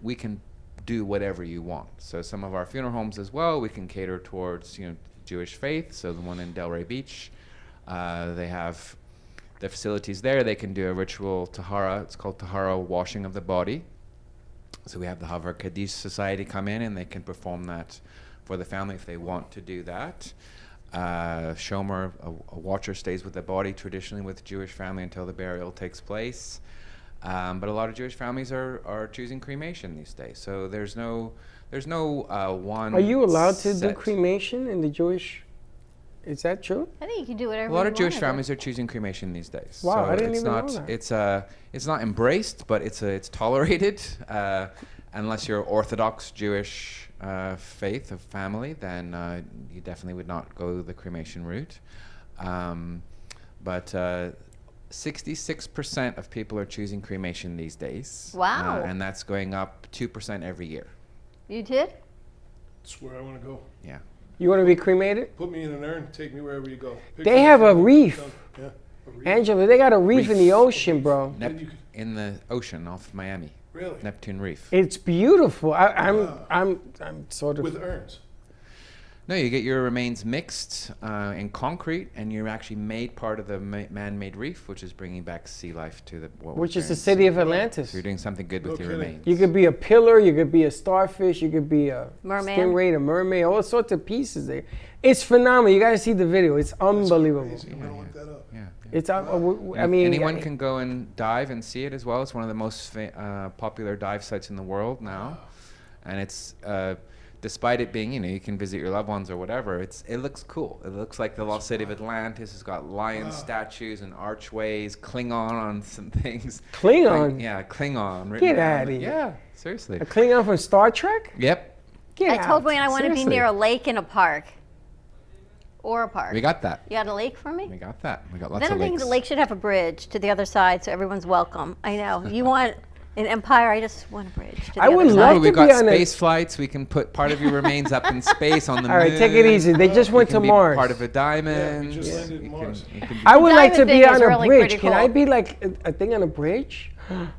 we can do whatever you want. So some of our funeral homes as well, we can cater towards Jewish faith. So the one in Delray Beach, they have the facilities there. They can do a ritual tahara. It's called tahara washing of the body. So we have the Havar Kaddish Society come in, and they can perform that for the family if they want to do that. Shomer, a watcher, stays with the body traditionally with the Jewish family until the burial takes place. But a lot of Jewish families are choosing cremation these days. So there's no one. Are you allowed to do set. cremation in the Jewish? Is that true? I think you can do whatever. A lot you of Jewish wanna do. families are choosing cremation these days. Wow, so I didn't it's even not, know that. It's not embraced, but it's tolerated. unless you're Orthodox Jewish faith of family, then you definitely would not go the cremation route. But 66% of people are choosing cremation these days. Wow. And that's going up 2% every year. You did? That's where I want to go. Yeah. You want to be cremated? Put me in an urn. Take me wherever you go. They have a reef. Yeah. A reef. Angela, they got a reef in the ocean, bro. In the ocean off Miami. Really? Neptune Reef. It's beautiful. I'm sort of With urns. No, you get your remains mixed in concrete, and you're actually made part of the man-made reef, which is bringing back sea life to the what which we're is the experiencing. city of Atlantis. So you're doing something good with your remains. You could be a pillar, you could be a starfish, you could be a Merman. stingray, a mermaid, all sorts of pieces there. It's phenomenal. You got to see the video. It's unbelievable. I'm going to look that up. It's I And mean anyone can go and dive and see it as well. It's one of the most popular dive sites in the world now, and it's despite it being, you can visit your loved ones or whatever. It looks cool. It looks like the lost city of Atlantis. It's got lion statues and archways, Klingon on some things. Klingon? Yeah, Klingon. written Get down. out of here. Yeah, seriously. A Klingon from Star Trek? Yep. I told Wayne I want to be Seriously. near a lake in a park. Or a park. We got that. You got a lake for me? We got that. We got lots Then of I'm thinking lakes. the lake should have a bridge to the other side so everyone's welcome. I know. You want an empire, I just want a bridge to the I other would side. love We've to got be on a- space flights. We can put part of your remains up in space on the All moon. right, take it easy. They just went You to can be Mars. part of a diamond. just landed in Mars. I would like to diamond be thing on is a really bridge. pretty Can I cool. be like a thing on a bridge? What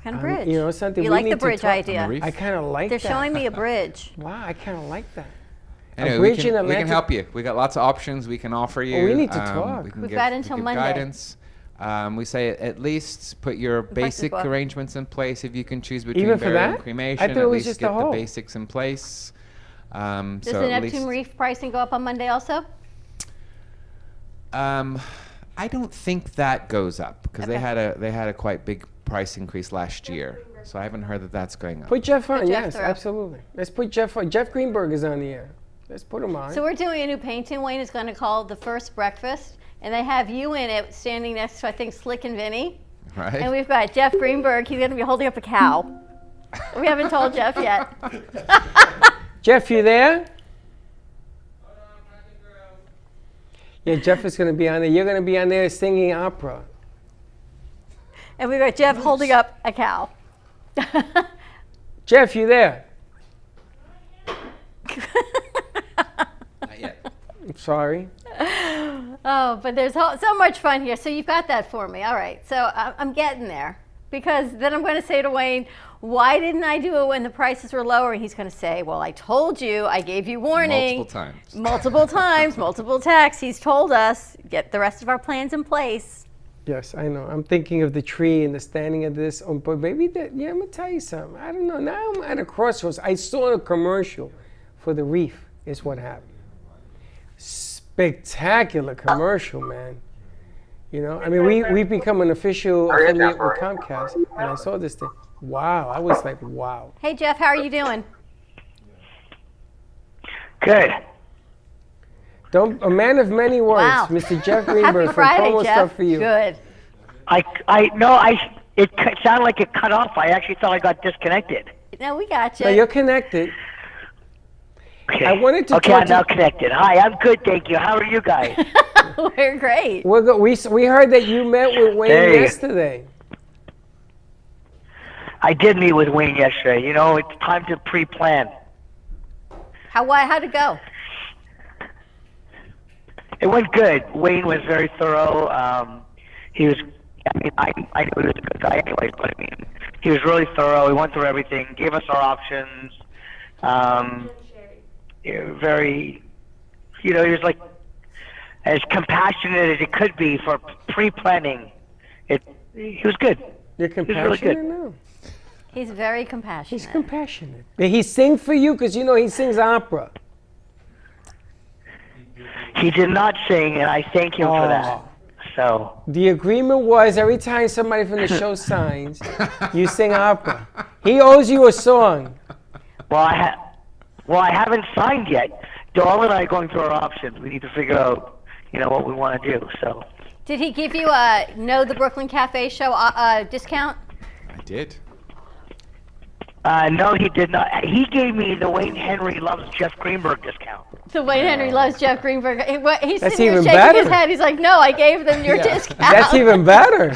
kind of bridge? You know, something You we like need the to bridge talk- idea? On the reef? I kind of like They're that. showing me a bridge. Wow, I kind of like that. Anyway, a we bridge can, in we Atlantic. can help you. We got lots of options we can offer you. Well, we need to talk. We can We've give, got we until give Monday. guidance. We say at least put your price is basic what? arrangements in place. If you can choose between Even for burial and that? cremation, I thought it at was least just get a the hole. basics in place. Does so the at Neptune least, Reef pricing go up on Monday also? I don't think that goes up because Okay. they had a quite big price increase last year. So I haven't heard that that's going up. Put Jeff on, Put Jeff yes, through. absolutely. Let's put Jeff on. Jeff Greenberg is on the air. Let's put him on. So we're doing a new painting. Wayne is going to call The First Breakfast. And they have you in it standing next to, I think, Slick and Vinny. Right. And we've got Jeff Greenberg. He's going to be holding up a cow. We haven't told Jeff yet. Jeff, you there? Yeah, Jeff is going to be on there. You're going to be on there singing opera. And we've got Jeff holding up a cow. Jeff, you there? Not yet. I'm sorry. Oh, but there's so much fun here. So you've got that for me. All right. So I'm getting there. Because then I'm going to say to Wayne, why didn't I do it when the prices were lower? And he's going to say, well, I told you. I gave you warning. Multiple times. Multiple times, multiple texts. He's told us, get the rest of our plans in place. Yes, I know. I'm thinking of the tree and the standing of this. But maybe that, yeah, I'm going to tell you something. I don't know. Now I'm at a crossroads. I saw a commercial for the reef, is what happened. Spectacular commercial, man. You know, I mean, we've become an official affiliate with Comcast, and I saw this thing. Wow, I was like, wow. Hey, Jeff, how are you doing? Good. A man of many words, Wow. Mr. Jeff Greenberg Happy from Friday, Promo Jeff. Stuff for You. Good. It sounded like it cut off. I actually thought I got disconnected. No, we got you. No, you're connected. Okay. I wanted to Okay, talk I'm now connected. Hi, I'm good, thank you. How are you guys? We're great. We heard that you met with Wayne Hey. yesterday. I did meet with Wayne yesterday. You know, it's time to pre-plan. How'd it go? It went good. Wayne was very thorough. He was, I mean, I knew he was a good guy anyways, but I mean, he was really thorough. He went through everything, gave us our options. Very, he was like as compassionate as he could be for pre-planning. He was good. You're He was really compassionate good. now? He's very compassionate. He's compassionate. Did he sing for you? Because, he sings opera. He did not sing, and I thank him for that. So The agreement was every time somebody from the show signs, you sing opera. He owes you a song. Well, I haven't signed yet. Dahl and I are going through our options. We need to figure out, what we want to do. So Did he give you a the Brooklyn Cafe show discount? I did. No, he did not. He gave me the Wayne Henry loves Jeff Greenberg discount. So Wayne Henry loves Jeff Greenberg. He's That's sitting here even shaking better. his head. He's like, no, I gave them your discount. That's even better.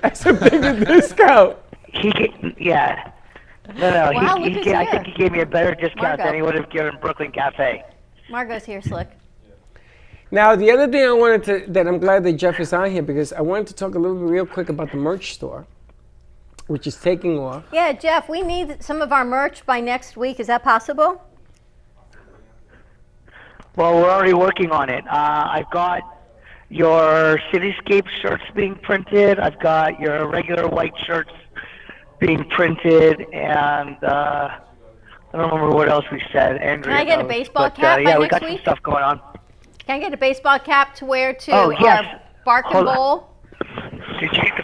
That's a bigger discount. Yeah. No. Wow, I look think who's he gave me a better discount Margo. than he would have given Brooklyn Cafe. Margot's here, Slick. Now, the other thing I wanted to, that I'm glad that Jeff is on here because I wanted to talk a little bit real quick about the merch store, which is taking off. Yeah, Jeff, we need some of our merch by next week. Is that possible? Well, we're already working on it. I've got your Cityscape shirts being printed. I've got your regular white shirts being printed, and I don't remember what else we said. Andrea Can I get a knows. baseball But, cap by yeah, we next got week? some stuff going on. Can I get a baseball cap to wear to Oh, yes. our Bark and Hold on. Bowl? Did you get the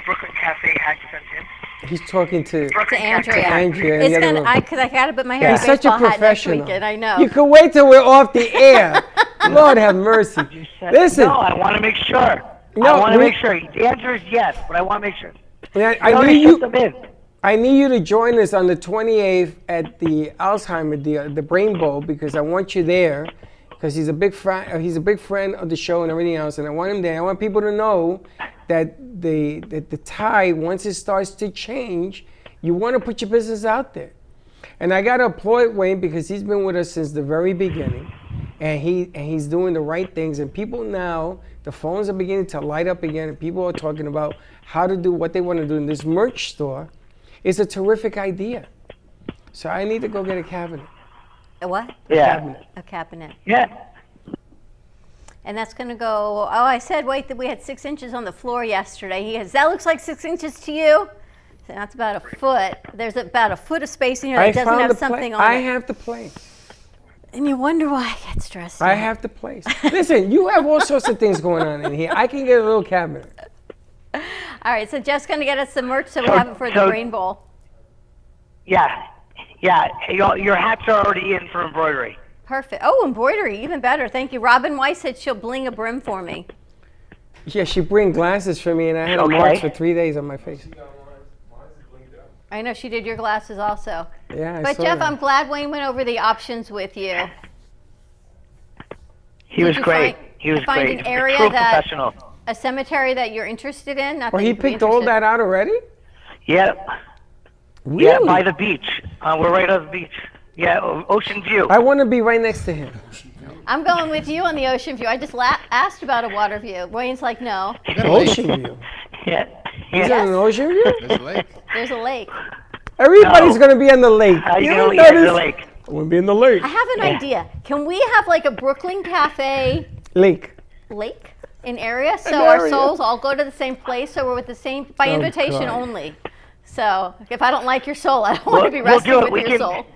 Brooklyn Cafe hat sent in? He's talking to Andrea. Andrea in It's the other gonna, room. because I got to put my hair in He's a such a baseball hat next professional. weekend. I know. You can wait till we're off the air. Lord have mercy. Listen. No, I want to make sure. No, I want to we- make sure. The answer is yes, but I want to make sure. I need You you. put them in. I need you to join us on the 28th at the Alzheimer, the Brain Bowl, because I want you there, because he's a big friend of the show and everything else, and I want him there. I want people to know that the tide, once it starts to change, you want to put your business out there. And I got to applaud Wayne because he's been with us since the very beginning, and he's doing the right things. And people now, the phones are beginning to light up again, and people are talking about how to do what they want to do in this merch store. It's a terrific idea. So I need to go get a cabinet. A what? Yeah. Cabinet. A cabinet. Yeah. And that's going to go, I said, wait, that we had 6 inches on the floor yesterday. He goes, that looks like 6 inches to you? So that's about a foot. There's about a foot of space in here that doesn't have something on I it. have the place. And you wonder why I get stressed I out. have the place. Listen, you have all sorts of things going on in here. I can get a little cabinet. All right, so Jeff's going to get us some merch so we have it for the Brain Bowl. Yeah. Yeah. Your hats are already in for embroidery. Perfect. Oh, embroidery, even better. Thank you. Robin Weiss said she'll bling a brim for me. Yeah, she bring glasses for me, and I had a mark for 3 days on my face. I know she did your glasses also. Yeah, I But saw Jeff, that. I'm glad Wayne went over the options with you. He was you great. He was find great. an area True that professional. a cemetery that you're interested in? Not Well, that he you could be picked all interested- that out already? Yeah. Really? Yeah, by the beach. We're right on the beach. Yeah, Ocean View. I want to be right next to him. I'm going with you on the ocean view. I just asked about a water view. Wayne's like, no. Ocean view. Yeah. Is that an ocean view? There's a lake. There's a lake. Everybody's going to be on the lake. How you You gonna don't get to notice? the lake? I want to be in the lake. I have an idea. Can we have like a Brooklyn Cafe Lake. lake in area so An our area. souls all go to the same place so we're with the same by Oh, invitation God. only. So if I don't like your soul, I don't want to be We'll do wrestling it. with We your can- soul.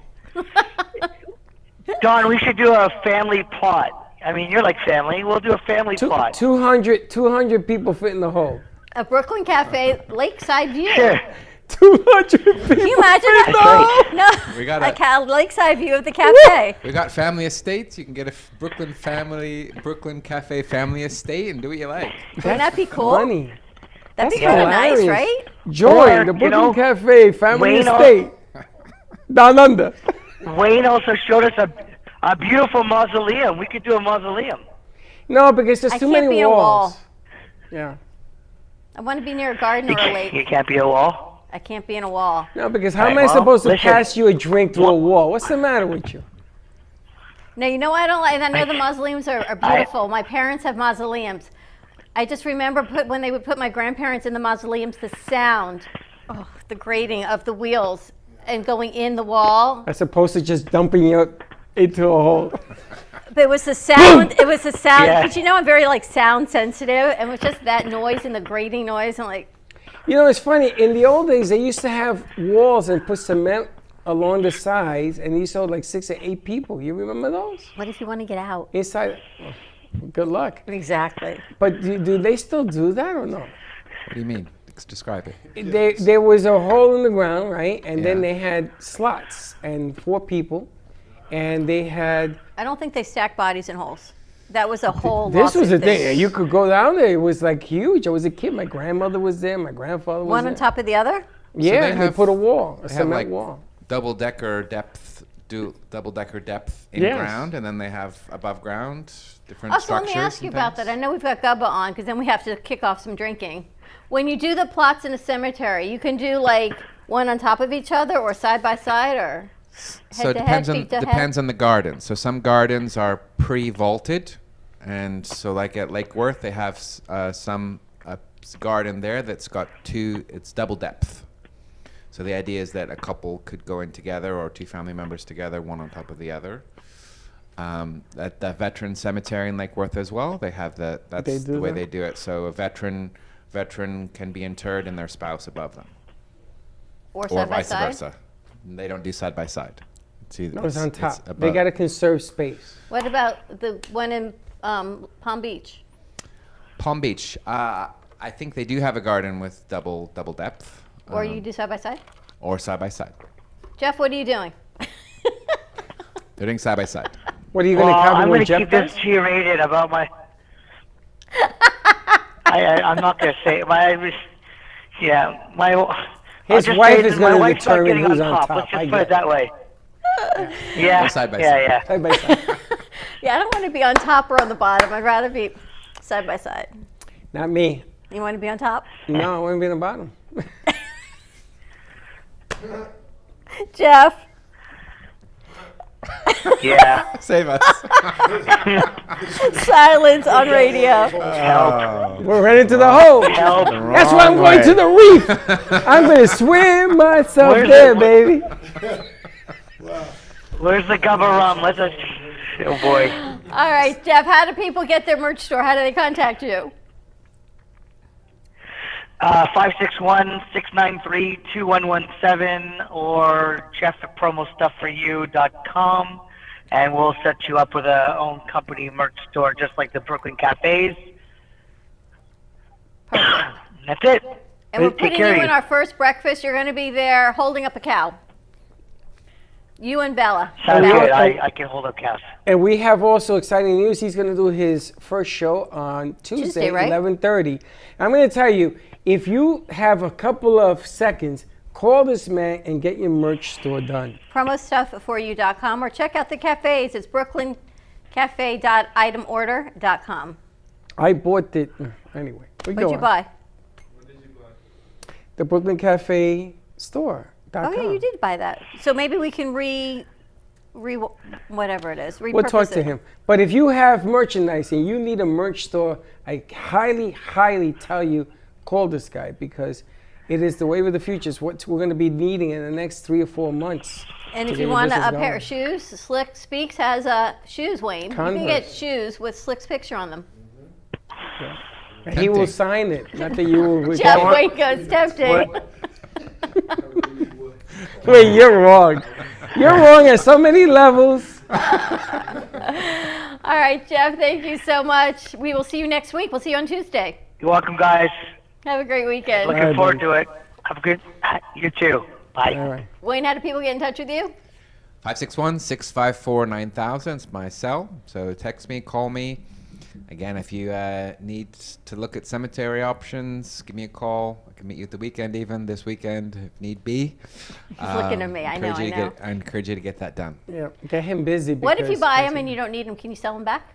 Don, we should do a family plot. I mean, you're like family. We'll do a family plot. 200 people fit in the hole. A Brooklyn Cafe lakeside view. Sure. 200 people. Can you imagine fit in the that? hole. No. We got a lakeside view of the cafe. We got family estates. You can get a Brooklyn Cafe family estate and do what you like. Wouldn't that be cool? Funny. That'd be That's kind of nice, hilarious. right? Join Or, the you Brooklyn know, Cafe Family Wayne Estate. Down under. Wayne also showed us a beautiful mausoleum. We could do a mausoleum. No, because there's I too can't many be in a walls. wall. Yeah. I want to be near a garden or a You lake. can't be a wall. I can't be in a wall. No, because how Right, am I well, supposed to listen. pass you a drink through a wall? What's the matter with you? No, you know what I don't like, and I know the mausoleums are beautiful. My parents have mausoleums. I just remember when they would put my grandparents in the mausoleums, the sound, the grating of the wheels and going in the wall. As opposed to just dumping you into a hole. But it was the sound. It was the sound. Yeah. Because you know I'm very like sound sensitive, and it was just that noise and the grating noise, and like. You know, it's funny. In the old days, they used to have walls and put cement along the sides, and you saw like 6 or 8 people. You remember those? What if you want to get out? Inside. Good luck. Exactly. But do they still do that or no? What do you mean? Describe it. There was a hole in the ground, right? And then Yeah. they had slots and 4 people, and they had. I don't think they stack bodies in holes. That was a whole. This was a lawsuit thing. You could go down there. It was like huge. I was a kid. My grandmother was there. My grandfather was One there. on top of the other. Yeah, they put a wall, a they have cement like wall. double-decker depth in Yes. ground, and then they have above ground different Also, let structures. me ask you and about things. that. I know we've got Gubba on because then we have to kick off some drinking. When you do the plots in a cemetery, you can do like one on top of each other or side by side or So head it to head, depends on feet to head. depends on the garden. So some gardens are pre-vaulted, and so like at Lake Worth, they have some garden there that's got it's double depth. So the idea is that a couple could go in together or two family members together, one on top of the other. At the veteran cemetery in Lake Worth as well, they have that's the way they do it. So a veteran can be interred and their spouse above them. Or side by vice side? versa. They don't do side by side. No, it's on top. They above. got to conserve space. What about the one in Palm Beach? Palm Beach. I think they do have a garden with double depth. Or you do side by side? Or side by side. Jeff, what are you doing? They're doing side by side. What are you going to cover I'm with going to Jeff keep this does? G-rated about my... I'm not going to say it. His I'll just wife say is that my gonna wife's not determine getting who's on top. Let's I just put get it that way. Yeah. Or side by yeah, side. Side by side. Yeah, I don't want to be on top or on the bottom. I'd rather be side by side. Not me. You want to be on top? No, I want to be on the bottom. Jeff? Yeah. Save us. Silence on radio. We're right into the hole. Help. That's why I'm going to the reef. I'm going to swim myself Where's there, the- baby. Where's the Gubba Rum? Oh, boy. All right, Jeff, how do people get their merch store? How do they contact you? 561-693-2117 or Jeff at promostufforyou.com, and we'll set you up with a own company merch store just like the Brooklyn Cafes. That's it. And we're Take putting care you of in our first breakfast. You're going to be there holding up a cow. You and Bella. Sounds And good. we- I can hold up cows. And we have also exciting news. He's going to do his first show on Tuesday, right? 11:30. I'm going to tell you, if you have a couple of seconds, call this man and get your merch store done. Promostufforyou.com or check out the cafes. It's brooklyncafe.itemorder.com. I bought it. Anyway, we What'd go you on. buy? The Brooklyn Cafe store. Oh, yeah, you did buy that. So maybe we can whatever it is, repurpose We'll talk to it. him. But if you have merchandise and you need a merch store, I highly, highly tell you, call this guy because it is the wave of the future. It's what we're going to be needing in the next 3 or 4 months. And to if get you your want a business pair going. of shoes, Slick Speaks has shoes, Wayne. You can get Converse. shoes with Slick's picture on them. And he will sign it. Not that you will. Jeff Wayne goes tempting. Wait, you're wrong. You're wrong at so many levels. All right, Jeff, thank you so much. We will see you next week. We'll see you on Tuesday. You're welcome, guys. Have a great weekend. Looking forward to it. Have a good... You too. Bye. All right. Wayne, how do people get in touch with you? 561-654-9000. It's my cell. So text me, call me. Again, if you need to look at cemetery options, give me a call. I can meet you at the weekend, even this weekend, if need be. He's looking at me. I know. I encourage you to get that done. Yeah, get him busy. What if you because buy that's them and it. you don't need them? Can you sell them back?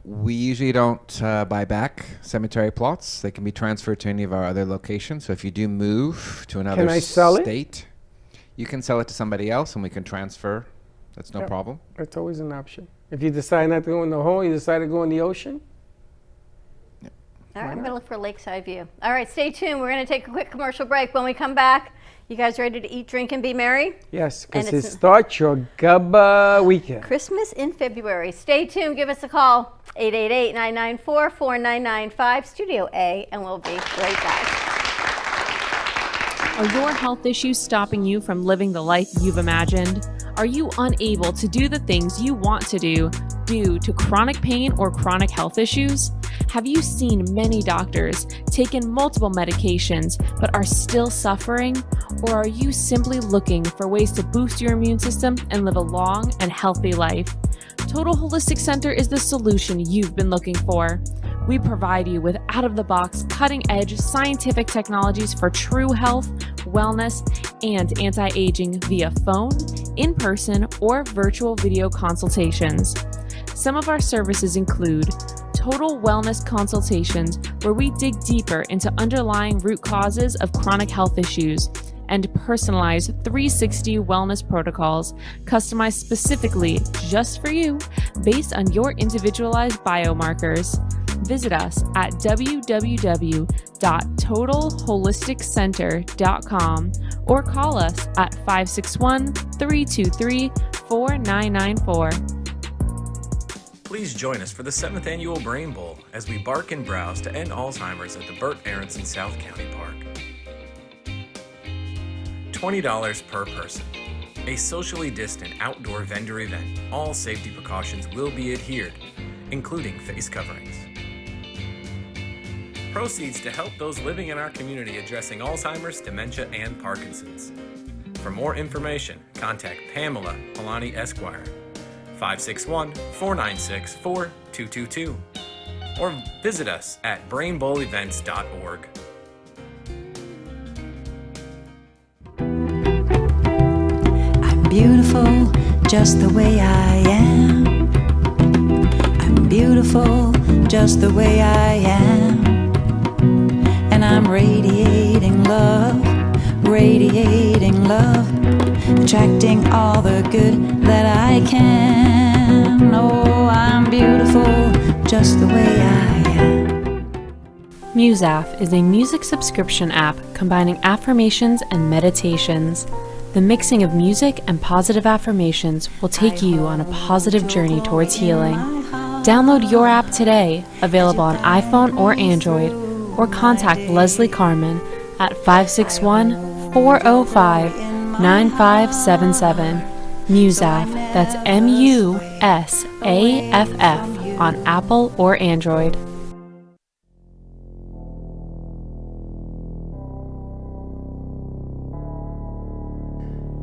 We usually don't buy back cemetery plots. They can be transferred to any of our other locations. So if you do move to another Can I sell it? state, you can sell it to somebody else and we can transfer. That's no Yeah. problem. That's always an option. If you decide not to go in the hole, you decide to go in the ocean. All right, I'm going to look for Lakeside View. All right, stay tuned. We're going to take a quick commercial break. When we come back, you guys ready to eat, drink, and be merry? Yes, because And it it's- starts your Gubba weekend. Christmas in February. Stay tuned. Give us a call, 888-994-4995, Studio A, and we'll be right back. Are your health issues stopping you from living the life you've imagined? Are you unable to do the things you want to do due to chronic pain or chronic health issues? Have you seen many doctors, taken multiple medications, but are still suffering? Or are you simply looking for ways to boost your immune system and live a long and healthy life? Total Holistic Center is the solution you've been looking for. We provide you with out-of-the-box, cutting-edge scientific technologies for true health, wellness, and anti-aging via phone, in-person, or virtual video consultations. Some of our services include total wellness consultations, where we dig deeper into underlying root causes of chronic health issues, and personalized 360 wellness protocols customized specifically just for you based on your individualized biomarkers. Visit us at www.totalholisticcenter.com or call us at 561-323-4994. Please join us for the 7th Annual Brain Bowl as we bark and browse to end Alzheimer's at the Burt Aronson South County Park. $20 per person. A socially distant outdoor vendor event. All safety precautions will be adhered, including face coverings. Proceeds to help those living in our community addressing Alzheimer's, dementia, and Parkinson's. For more information, contact Pamela Polani Esquire, 561-496-4222, or visit us at brainbowlevents.org. I'm beautiful just the way I am. I'm beautiful just the way I am. And I'm radiating love, attracting all the good that I can. Oh, I'm beautiful just the way I am. Musaf is a music subscription app combining affirmations and meditations. The mixing of music and positive affirmations will take you on a positive journey towards healing. Download your app today, available on iPhone or Android, or contact Leslie Carmen at 561-405-9577. Musaf, that's MUSAFF, on Apple or Android.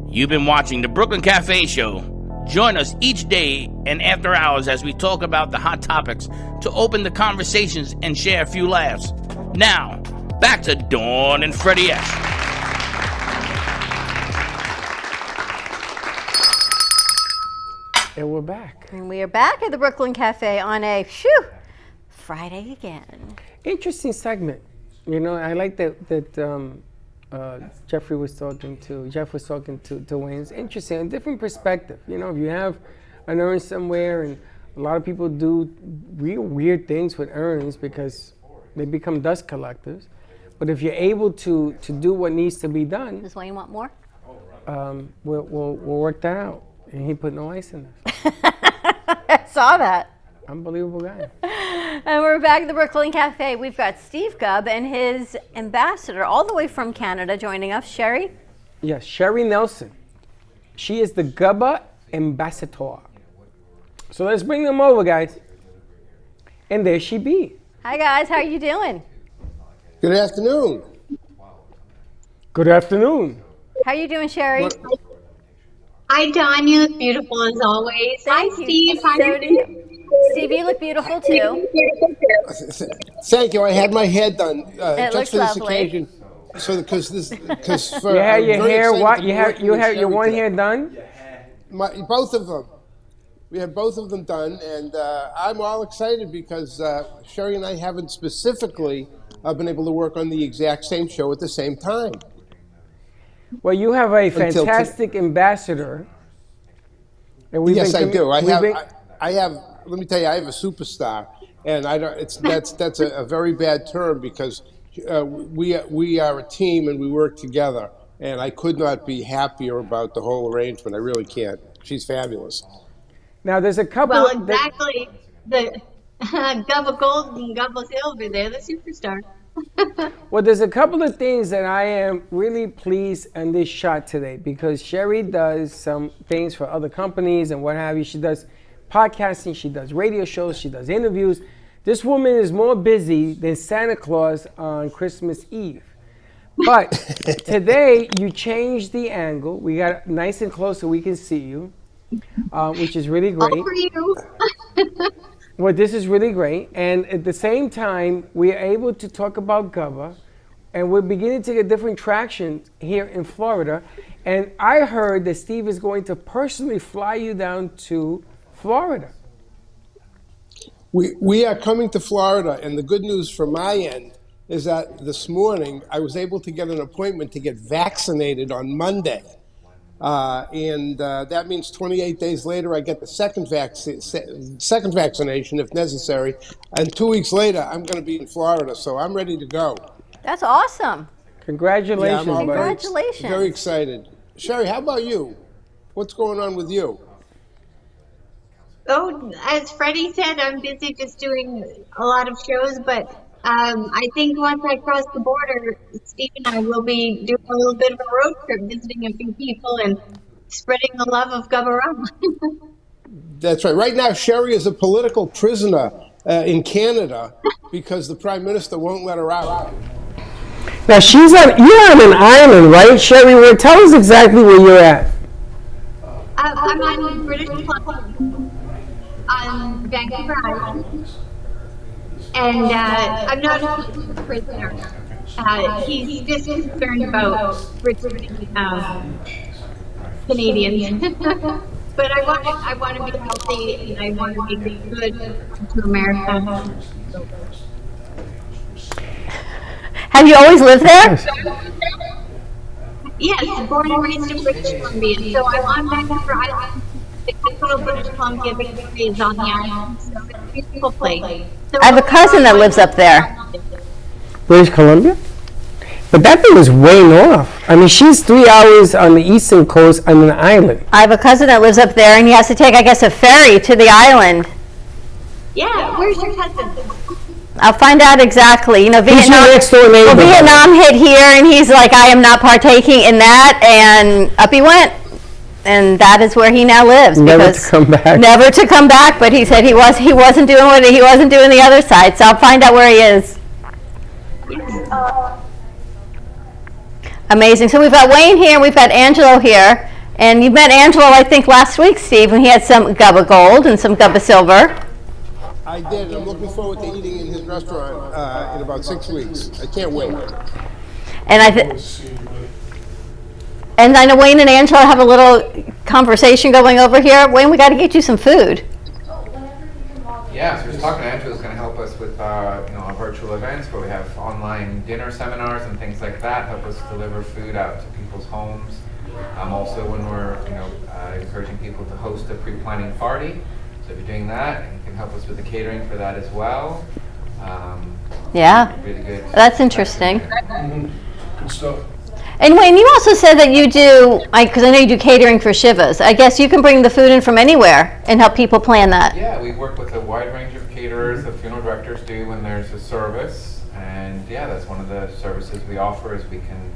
You've been watching the Brooklyn Cafe Show. Join us each day and after hours as we talk about the hot topics to open the conversations and share a few laughs. Now, back to Dawn and Freddie S. And we're back. And we are back at the Brooklyn Cafe on a Friday again. Interesting segment. You know, I like that Jeff was talking to Wayne. It's interesting, a different perspective. You know, if you have an urn somewhere, and a lot of people do real weird things with urns because they become dust collectors. But if you're able to do what needs to be done, Does Wayne want more? We'll work that out. And he put no ice in this. I saw that. Unbelievable guy. And we're back at the Brooklyn Cafe. We've got Steve Gubb and his ambassador all the way from Canada joining us, Sherry. Yes, Sherry Nelson. She is the Gubba ambassador. So let's bring them over, guys. And there she be. Hi, guys. How are you doing? Good afternoon. Good afternoon. How are you doing, Sherry? Hi, Dawn. You look beautiful as always. Hi, Steve. How are you? Steve, you look beautiful too. Thank you. I had my hair done It just looks for this lovely. occasion. So because for You had I'm your very hair. excited What to you be have? working You with have your Sherry one today. hair done. Both of them. We have both of them done, and I'm all excited because Sherry and I haven't specifically been able to work on the exact same show at the same time. Well, you have a Until fantastic ambassador. And we've Yes, been I do. I have. been- I have. Let me tell you, I have a superstar, and I don't. That's a very bad term because we are a team and we work together, and I could not be happier about the whole arrangement. I really can't. She's fabulous. Now, there's a couple. Well, of, exactly. The Gubba Gold and Gubba Silver, they're the superstar. Well, there's a couple of things that I am really pleased in this shot today because Sherry does some things for other companies and what have you. She does podcasting, she does radio shows, she does interviews. This woman is more busy than Santa Claus on Christmas Eve. But today you changed the angle. We got it nice and close so we can see you, which is really great. All for you. Well, this is really great. And at the same time, we are able to talk about Gubba, and we're beginning to get different traction here in Florida. And I heard that Steve is going to personally fly you down to Florida. We are coming to Florida, and the good news from my end is that this morning I was able to get an appointment to get vaccinated on Monday. And that means 28 days later I get the second vaccination if necessary. And 2 weeks later I'm going to be in Florida, so I'm ready to go. That's awesome. Congratulations. Yeah, I'm Congratulations. very excited. Sherry, how about you? What's going on with you? Oh, as Freddie said, I'm busy just doing a lot of shows, but I think once I cross the border, Steve and I will be doing a little bit of a road trip, visiting a few people and spreading the love of Gubba Rum. That's right. Right now, Sherry is a political prisoner in Canada because the Prime Minister won't let her out. Now, you're on an island, right, Sherry? Well, tell us exactly where you're at. I'm on British Columbia, on Vancouver Island, and I'm not a prisoner. He's just concerned about returning Canadians. But I want to be healthy, and I want to make good to America. Have you always lived there? Yes, born and raised in British Columbia. So I'm on Vancouver Island. The capital of British Columbia, Victoria, is on the island. So it's a beautiful place. So I have a cousin that lives up there. British Columbia? But that thing is way north. I mean, she's 3 hours on the eastern coast on an island. I have a cousin that lives up there, and he has to take, I guess, a ferry to the island. Yeah, where's your cousin? I'll find out exactly. You know, Who's your next door neighbor? Vietnam hit here, and he's like, I am not partaking in that, and up he went. And that is where he now lives. Never to come back. Never to come back, but he said he wasn't doing what he wasn't doing the other side. So I'll find out where he is. Amazing. So we've got Wayne here, and we've got Angelo here. And you met Angelo, I think, last week, Steve, when he had some Gubba Gold and some Gubba Silver. I did. I'm looking forward to eating in his restaurant in about 6 weeks. I can't wait. And I know Wayne and Angela have a little conversation going over here. Wayne, we got to get you some food. Yeah, so we're talking to Angela, who's going to help us with our virtual events where we have online dinner seminars and things like that, help us deliver food out to people's homes. Also, when we're encouraging people to host a pre-planning party, so if you're doing that, you can help us with the catering for that as well. Yeah, really good. That's interesting. Good stuff. And Wayne, you also said that you do, because I know you do catering for Shivas. I guess you can bring the food in from anywhere and help people plan that. Yeah, we work with a wide range of caterers that funeral directors do when there's a service. And yeah, that's one of the services we offer is we can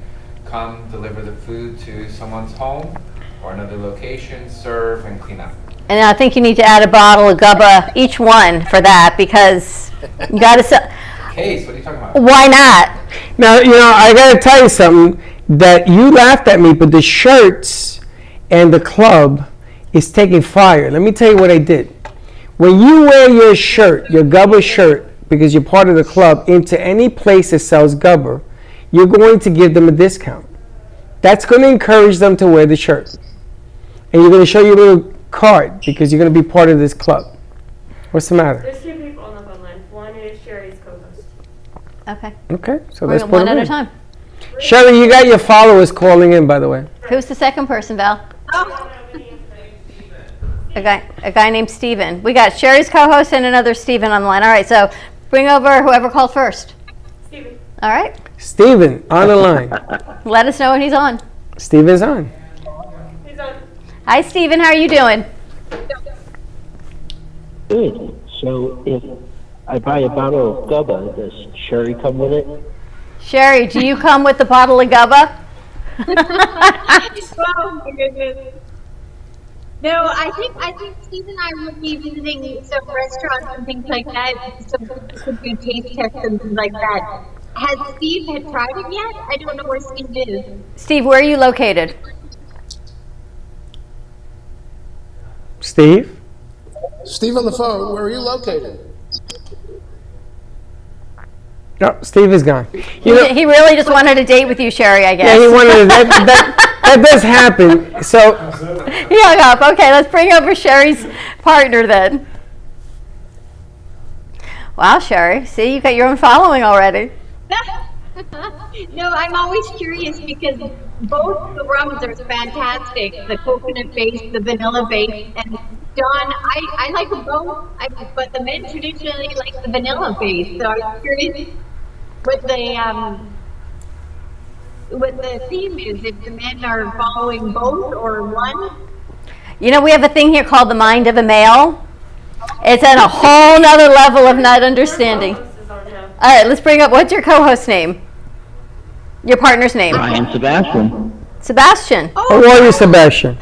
come deliver the food to someone's home or another location, serve and clean up. And I think you need to add a bottle of Gubba, each one, for that, because you got to sell. Case, what are you talking about? Why not? Now, I got to tell you something, that you laughed at me, but the shirts and the club is taking fire. Let me tell you what I did. When you wear your shirt, your Gubba shirt, because you're part of the club, into any place that sells Gubba, you're going to give them a discount. That's going to encourage them to wear the shirt. And you're going to show your little card because you're going to be part of this club. What's the matter? There's two people on the phone line. One is Sherry's co-host. Okay. Okay, so We're let's going put one them at a in. time. Sherry, you got your followers calling in, by the way. Who's the second person, Val? A guy named Steven. We got Sherry's co-host and another Steven on the line. All right, so bring over whoever called first. Steven. All right. Steven, on the line. Let us know when he's on. Steven's on. He's on. Hi, Steven. How are you doing? Good. So if I buy a bottle of Gubba, does Sherry come with it? Sherry, do you come with the bottle of Gubba? Oh my goodness. No, I think Steve and I will be visiting some restaurants and things like that, some good taste tests and things like that. Has Steve had tried it yet? I don't know where Steve is. Steve, where are you located? Steve? Steve on the phone, where are you located? No, Steve is gone. He really just wanted a date with you, Sherry, I guess. Yeah, he wanted that does happen. So he hung up. Okay, let's bring over Sherry's partner then. Wow, Sherry. See, you got your own following already. No, I'm always curious because both the rums are fantastic. The coconut base, the vanilla base, and Don, I like them both. But the men traditionally like the vanilla base. So I was curious what the theme is. If the men are following both or one. You know, we have a thing here called the mind of a male. It's at a whole nother level of not understanding. All right, let's bring up, what's your co-host name? Your partner's name? Brian Sebastian. Sebastian. how are you, Sebastian?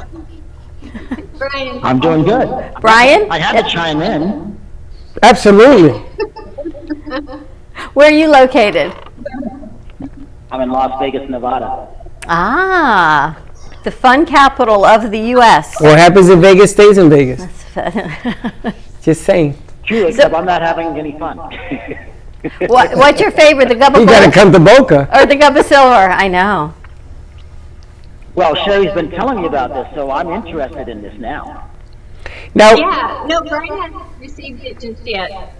Brian. I'm doing good. Brian? I had to chime in. Absolutely. Where are you located? I'm in Las Vegas, Nevada. Ah, the fun capital of the U.S. What happens in Vegas stays in Vegas. Just saying. True, except I'm not having any fun. What's your favorite, the Gubba You got to come to Boca. or the Gubba Silver? I know. Well, Sherry's been telling me about this, so I'm interested in this now. Now, Yeah, no, Brian hasn't received it just yet.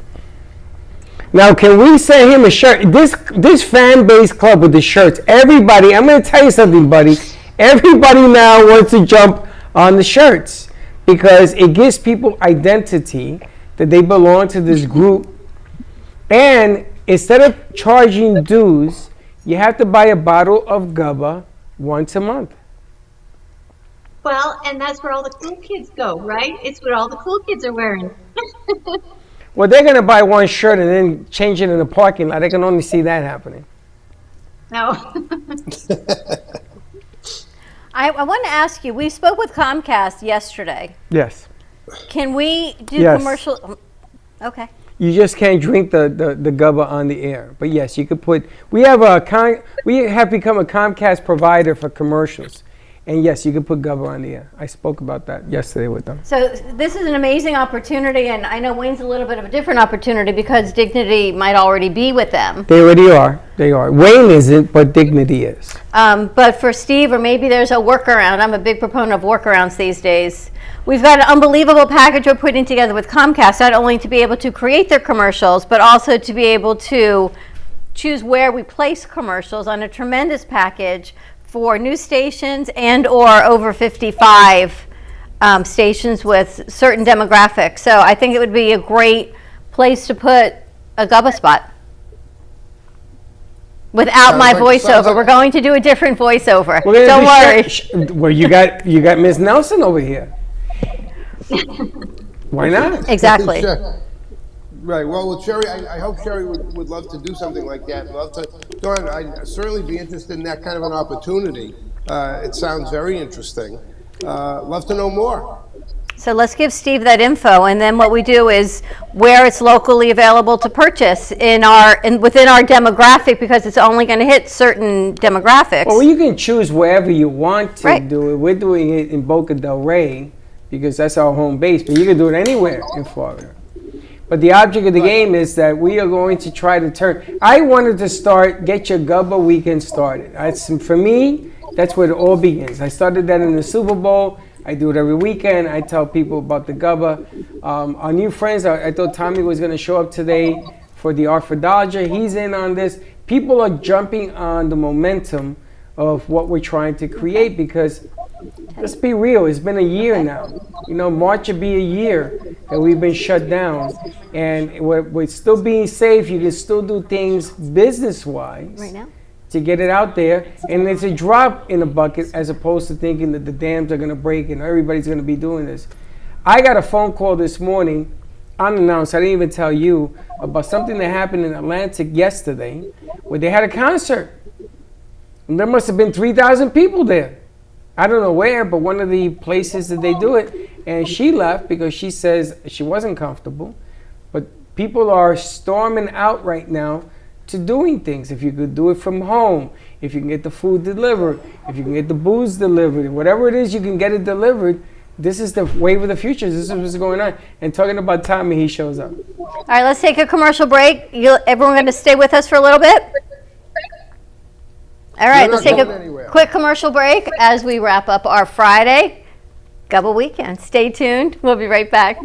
Now, can we send him a shirt? This fan base club with the shirts. Everybody, I'm going to tell you something, buddy. Everybody now wants to jump on the shirts because it gives people identity that they belong to this group. And instead of charging dues, you have to buy a bottle of Gubba once a month. Well, and that's where all the cool kids go, right? It's what all the cool kids are wearing. Well, they're going to buy one shirt and then change it in the parking lot. I can only see that happening. No. I want to ask you, we spoke with Comcast yesterday. Yes. Can we do Yes. commercial? Okay. You just can't drink the Gubba on the air. But yes, you could put. We have become a Comcast provider for commercials, and yes, you could put Gubba on the air. I spoke about that yesterday with them. So this is an amazing opportunity, and I know Wayne's a little bit of a different opportunity because Dignity might already be with them. They already are. They are. Wayne isn't, but Dignity is. But for Steve, or maybe there's a workaround. I'm a big proponent of workarounds these days. We've got an unbelievable package we're putting together with Comcast, not only to be able to create their commercials, but also to be able to choose where we place commercials on a tremendous package for news stations and or over 55 stations with certain demographics. So I think it would be a great place to put a Gubba spot. Without my voiceover. We're going to do a different voiceover. Don't worry. Well, you got Ms. Nelson over here. Why not? Exactly. Right. Well, with Sherry, I hope Sherry would love to do something like that. Dawn, I'd certainly be interested in that kind of an opportunity. It sounds very interesting. Love to know more. So let's give Steve that info, and then what we do is where it's locally available to purchase within our demographic, because it's only going to hit certain demographics. Well, you can choose wherever you want to do it. We're doing it in Boca del Rey because that's our home base, but you can do it anywhere in Florida. But the object of the game is that we are going to try to turn. I wanted to get your Gubba weekend started. For me, that's where it all begins. I started that in the Super Bowl. I do it every weekend. I tell people about the Gubba. Our new friends, I thought Tommy was going to show up today for the Art for Dodger. He's in on this. People are jumping on the momentum of what we're trying to create because, let's be real, it's been a year now. March will be a year that we've been shut down. And we're still being safe. You can still do things business-wise. Right now? To get it out there, and it's a drop in the bucket as opposed to thinking that the dams are going to break and everybody's going to be doing this. I got a phone call this morning, unannounced, I didn't even tell you, about something that happened in Atlantic yesterday where they had a concert. And there must have been 3,000 people there. I don't know where, but one of the places that they do it. And she left because she says she wasn't comfortable. But people are storming out right now to doing things. If you could do it from home, if you can get the food delivered, if you can get the booze delivered, whatever it is you can get it delivered, this is the wave of the future. This is what's going on. And talking about Tommy, he shows up. All right, let's take a commercial break. Everyone going to stay with us for a little bit? All right, let's take a quick commercial break as we wrap up our Friday Gubba Weekend. Stay tuned. We'll be right back.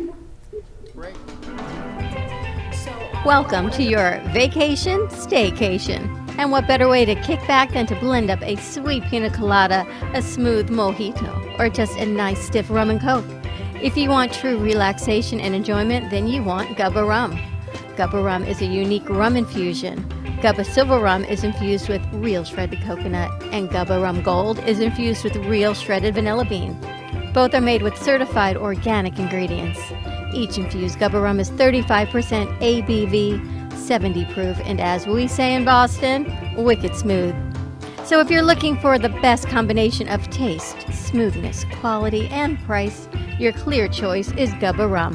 Welcome to your vacation staycation. And what better way to kick back than to blend up a sweet pina colada, a smooth mojito, or just a nice stiff rum and coke. If you want true relaxation and enjoyment, then you want Gubba Rum. Gubba Rum is a unique rum infusion. Gubba Silver Rum is infused with real shredded coconut, and Gubba Rum Gold is infused with real shredded vanilla bean. Both are made with certified organic ingredients. Each infused Gubba Rum is 35% ABV, 70 proof, and as we say in Boston, wicked smooth. So if you're looking for the best combination of taste, smoothness, quality, and price, your clear choice is Gubba Rum.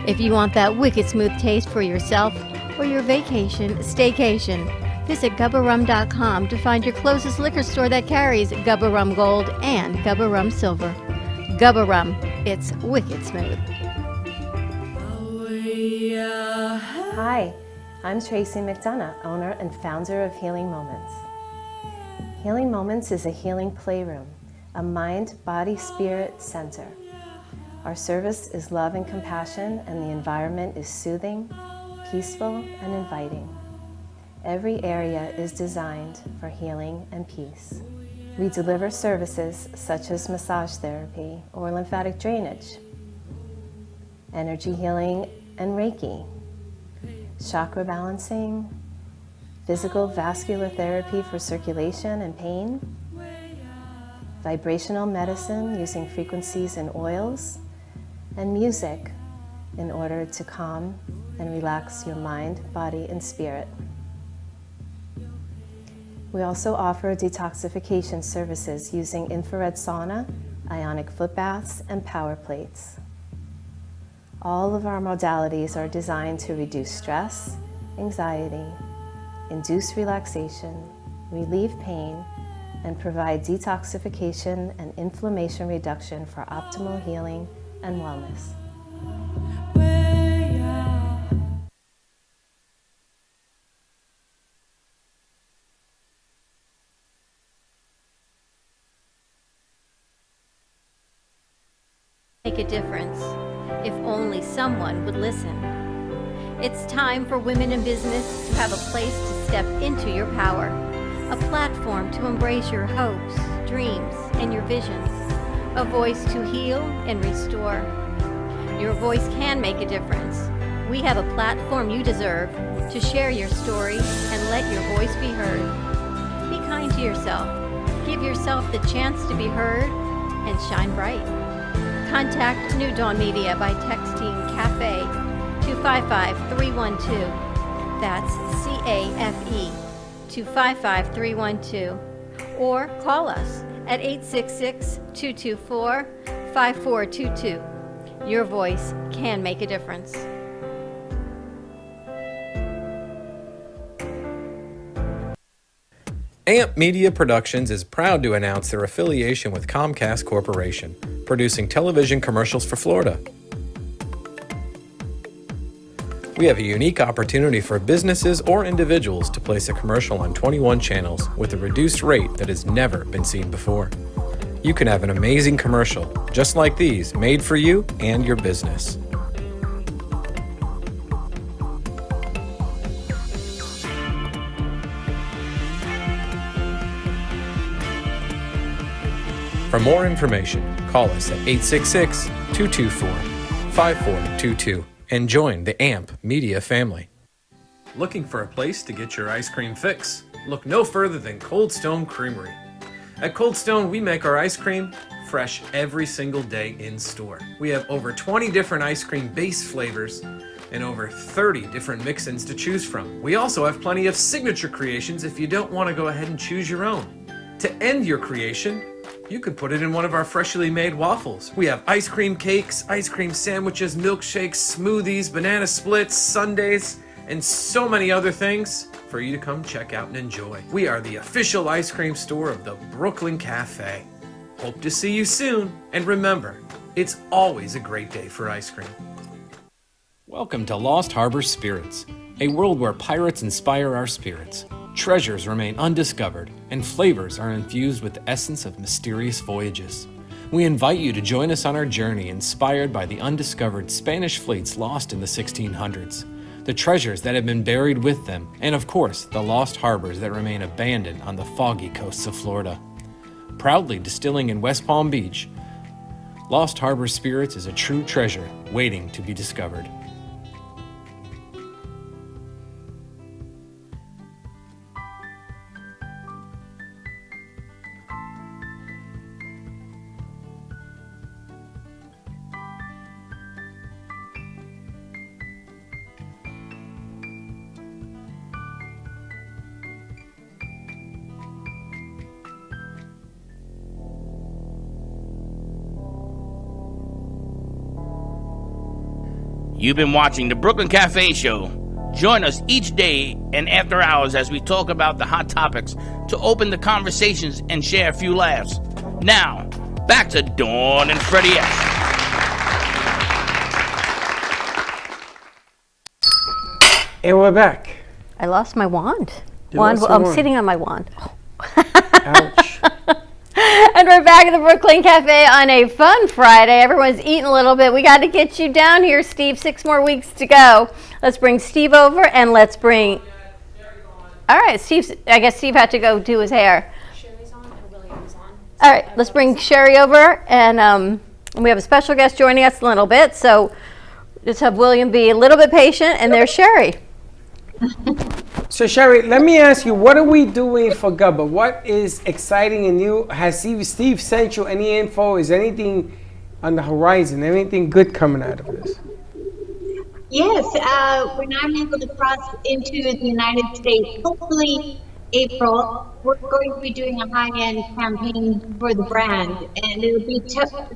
If you want that wicked smooth taste for yourself or your vacation staycation, visit GubbaRum.com to find your closest liquor store that carries Gubba Rum Gold and Gubba Rum Silver. Gubba Rum, it's wicked smooth. Hi, I'm Tracy McDonough, owner and founder of Healing Moments. Healing Moments is a healing playroom, a mind, body, spirit center. Our service is love and compassion, and the environment is soothing, peaceful, and inviting. Every area is designed for healing and peace. We deliver services such as massage therapy or lymphatic drainage, energy healing and Reiki, chakra balancing, physical vascular therapy for circulation and pain, vibrational medicine using frequencies and oils, and music in order to calm and relax your mind, body, and spirit. We also offer detoxification services using infrared sauna, ionic foot baths, and power plates. All of our modalities are designed to reduce stress, anxiety, induce relaxation, relieve pain, and provide detoxification and inflammation reduction for optimal healing and wellness. Make a difference if only someone would listen. It's time for women in business to have a place to step into your power, a platform to embrace your hopes, dreams, and your visions, a voice to heal and restore. Your voice can make a difference. We have a platform you deserve to share your story and let your voice be heard. Be kind to yourself. Give yourself the chance to be heard and shine bright. Contact New Dawn Media by texting CAFE to 55312. That's CAFE to 55312. Or call us at 866-224-5422. Your voice can make a difference. AMP Media Productions is proud to announce their affiliation with Comcast Corporation, producing television commercials for Florida. We have a unique opportunity for businesses or individuals to place a commercial on 21 channels with a reduced rate that has never been seen before. You can have an amazing commercial, just like these, made for you and your business. For more information, call us at 866-224-5422 and join the AMP Media family. Looking for a place to get your ice cream fix? Look no further than Cold Stone Creamery. At Cold Stone, we make our ice cream fresh every single day in store. We have over 20 different ice cream base flavors and over 30 different mix-ins to choose from. We also have plenty of signature creations if you don't want to go ahead and choose your own. To end your creation, you can put it in one of our freshly made waffles. We have ice cream cakes, ice cream sandwiches, milkshakes, smoothies, banana splits, sundaes, and so many other things for you to come check out and enjoy. We are the official ice cream store of the Brooklyn Cafe. Hope to see you soon. And remember, It's always a great day for ice cream. Welcome to Lost Harbor Spirits, a world where pirates inspire our spirits, treasures remain undiscovered, and flavors are infused with the essence of mysterious voyages. We invite you to join us on our journey inspired by the undiscovered Spanish fleets lost in the 1600s, the treasures that have been buried with them, and of course, the lost harbors that remain abandoned on the foggy coasts of Florida. Proudly distilling in West Palm Beach, Lost Harbor Spirits is a true treasure waiting to be discovered. You've been watching the Brooklyn Cafe Show. Join us each day and after hours as we talk about the hot topics to open the conversations and share a few laughs. Now, back to Dawn and Freddie S. And we're back. I lost my wand. You lost your I'm wand. sitting on my wand. Ouch. And we're back at the Brooklyn Cafe on a fun Friday. Everyone's eating a little bit. We got to get you down here, Steve. 6 more weeks to go. Let's bring Steve over and let's bring... All right, I guess Steve had to go do his hair. Sherry's on and William's on. All right, let's bring Sherry over. And we have a special guest joining us in a little bit. So just have William be a little bit patient. And there's Sherry. So Sherry, let me ask you, what are we doing for Gubba? What is exciting and new? Has Steve sent you any info? Is anything on the horizon? Anything good coming out of this? Yes, when I'm able to cross into the United States, hopefully April, we're going to be doing a high-end campaign for the brand, and it'll be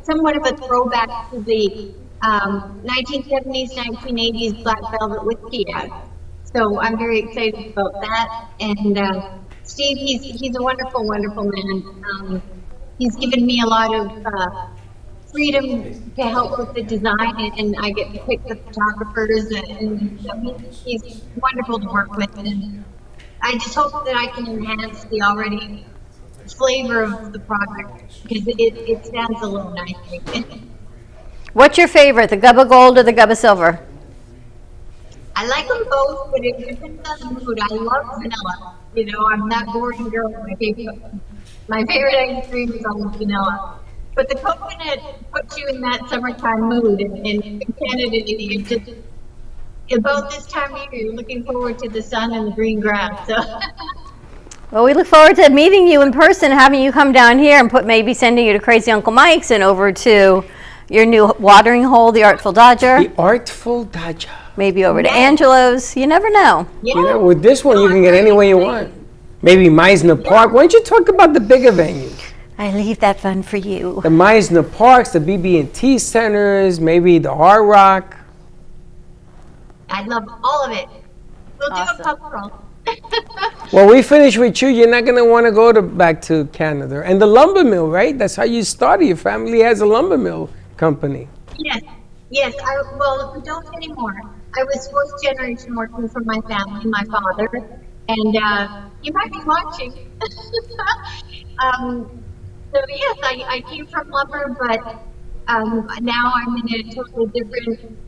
somewhat of a throwback to the 1970s, 1980s Black Velvet whiskey ad. So I'm very excited about that. And Steve, he's a wonderful, wonderful man. He's given me a lot of freedom to help with the design, and I get to pick the photographers, and he's wonderful to work with. And I just hope that I can enhance the already flavor of the product, because it stands alone, I think. What's your favorite, the Gubba Gold or the Gubba Silver? I like them both, but it depends on the mood. I love vanilla. You know, I'm that boring girl. My favorite ice cream is always vanilla. But the coconut puts you in that summertime mood, and in Canada, it's just about this time of year, you're looking forward to the sun and the green grass. So. Well, we look forward to meeting you in person, having you come down here and maybe sending you to Crazy Uncle Mike's and over to your new watering hole, the Artful Dodger. The Artful Dodger. Maybe over to Angelo's. You never know. Yeah. You know, with this one, you can get any way you want. Maybe Meisner Park. Why don't you talk about the bigger venues? I leave that fun for you. The Meisner Parks, the BB&T centers, maybe the Hard Rock. I love all of it. We'll do a pub crawl. Well, we finish with you. You're not going to want to go back to Canada. And the lumber mill, right? That's how you started. Your family has a lumber mill company. Yes. Well, we don't anymore. I was fourth generation working for my family, my father, and you might be watching. So yes, I came from lumber, but now I'm in a totally different